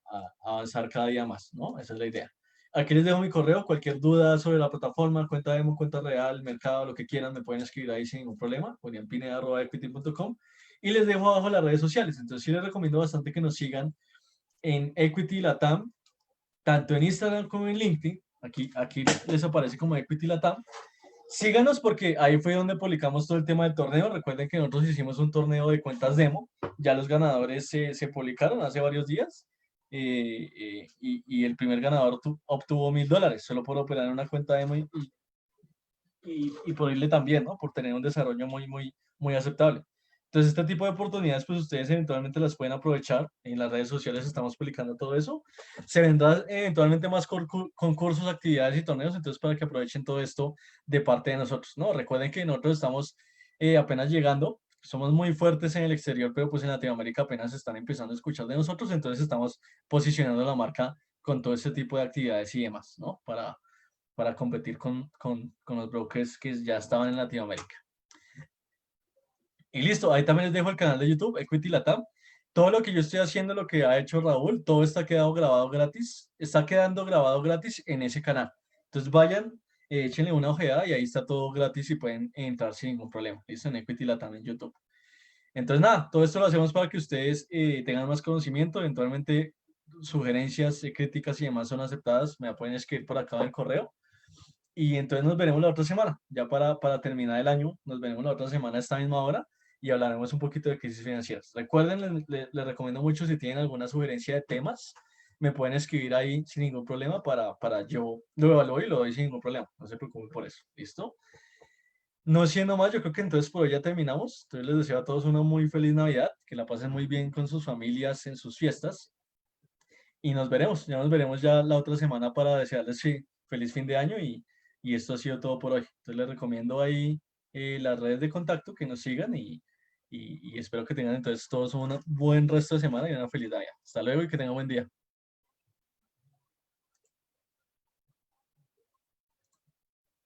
avanzar cada día más, ¿no? Esa es la idea. Aquí les dejo mi correo, cualquier duda sobre la plataforma, cuenta demo, cuenta real, mercado, lo que quieran, me pueden escribir ahí sin ningún problema, julianpineda@equity.com, y les dejo abajo las redes sociales. Entonces sí les recomiendo bastante que nos sigan en Equity Latam, tanto en Instagram como en LinkedIn. Aquí les aparece como Equity Latam. Síganos porque ahí fue donde publicamos todo el tema del torneo. Recuerden que nosotros hicimos un torneo de cuentas demo. Ya los ganadores se publicaron hace varios días. Y el primer ganador obtuvo $1,000 solo por operar en una cuenta demo y por irle también, ¿no? Por tener un desarrollo muy, muy, muy aceptable. Entonces, este tipo de oportunidades, pues ustedes eventualmente las pueden aprovechar. En las redes sociales estamos publicando todo eso. Se vendrá eventualmente más concursos, actividades y torneos, entonces para que aprovechen todo esto de parte de nosotros, ¿no? Recuerden que nosotros estamos apenas llegando, somos muy fuertes en el exterior, pero pues en Latinoamérica apenas están empezando a escuchar de nosotros, entonces estamos posicionando la marca con todo este tipo de actividades y demás, ¿no? Para competir con los brokers que ya estaban en Latinoamérica. Y listo, ahí también les dejo el canal de YouTube, Equity Latam. Todo lo que yo estoy haciendo, lo que ha hecho Raúl, todo está quedado grabado gratis, está quedando grabado gratis en ese canal. Entonces vayan, échenle una ojeada y ahí está todo gratis y pueden entrar sin ningún problema. Listo, en Equity Latam en YouTube. Entonces nada, todo esto lo hacemos para que ustedes tengan más conocimiento, eventualmente sugerencias, críticas y demás son aceptadas, me la pueden escribir por acá en el correo. Y entonces nos veremos la otra semana, ya para terminar el año, nos veremos la otra semana a esta misma hora y hablaremos un poquito de crisis financieras. Recuerden, les recomiendo mucho si tienen alguna sugerencia de temas, me pueden escribir ahí sin ningún problema para yo lo evalúo y lo doy sin ningún problema. No se preocupen por eso. ¿Listo? No siendo más, yo creo que entonces por hoy ya terminamos. Entonces les deseo a todos una muy feliz Navidad, que la pasen muy bien con sus familias en sus fiestas y ya nos veremos ya la otra semana para desearles sí, feliz fin de año y esto ha sido todo por hoy. Entonces les recomiendo ahí las redes de contacto que nos sigan y espero que tengan entonces todos un buen resto de semana y una feliz Navidad. Hasta luego y que tengan buen día.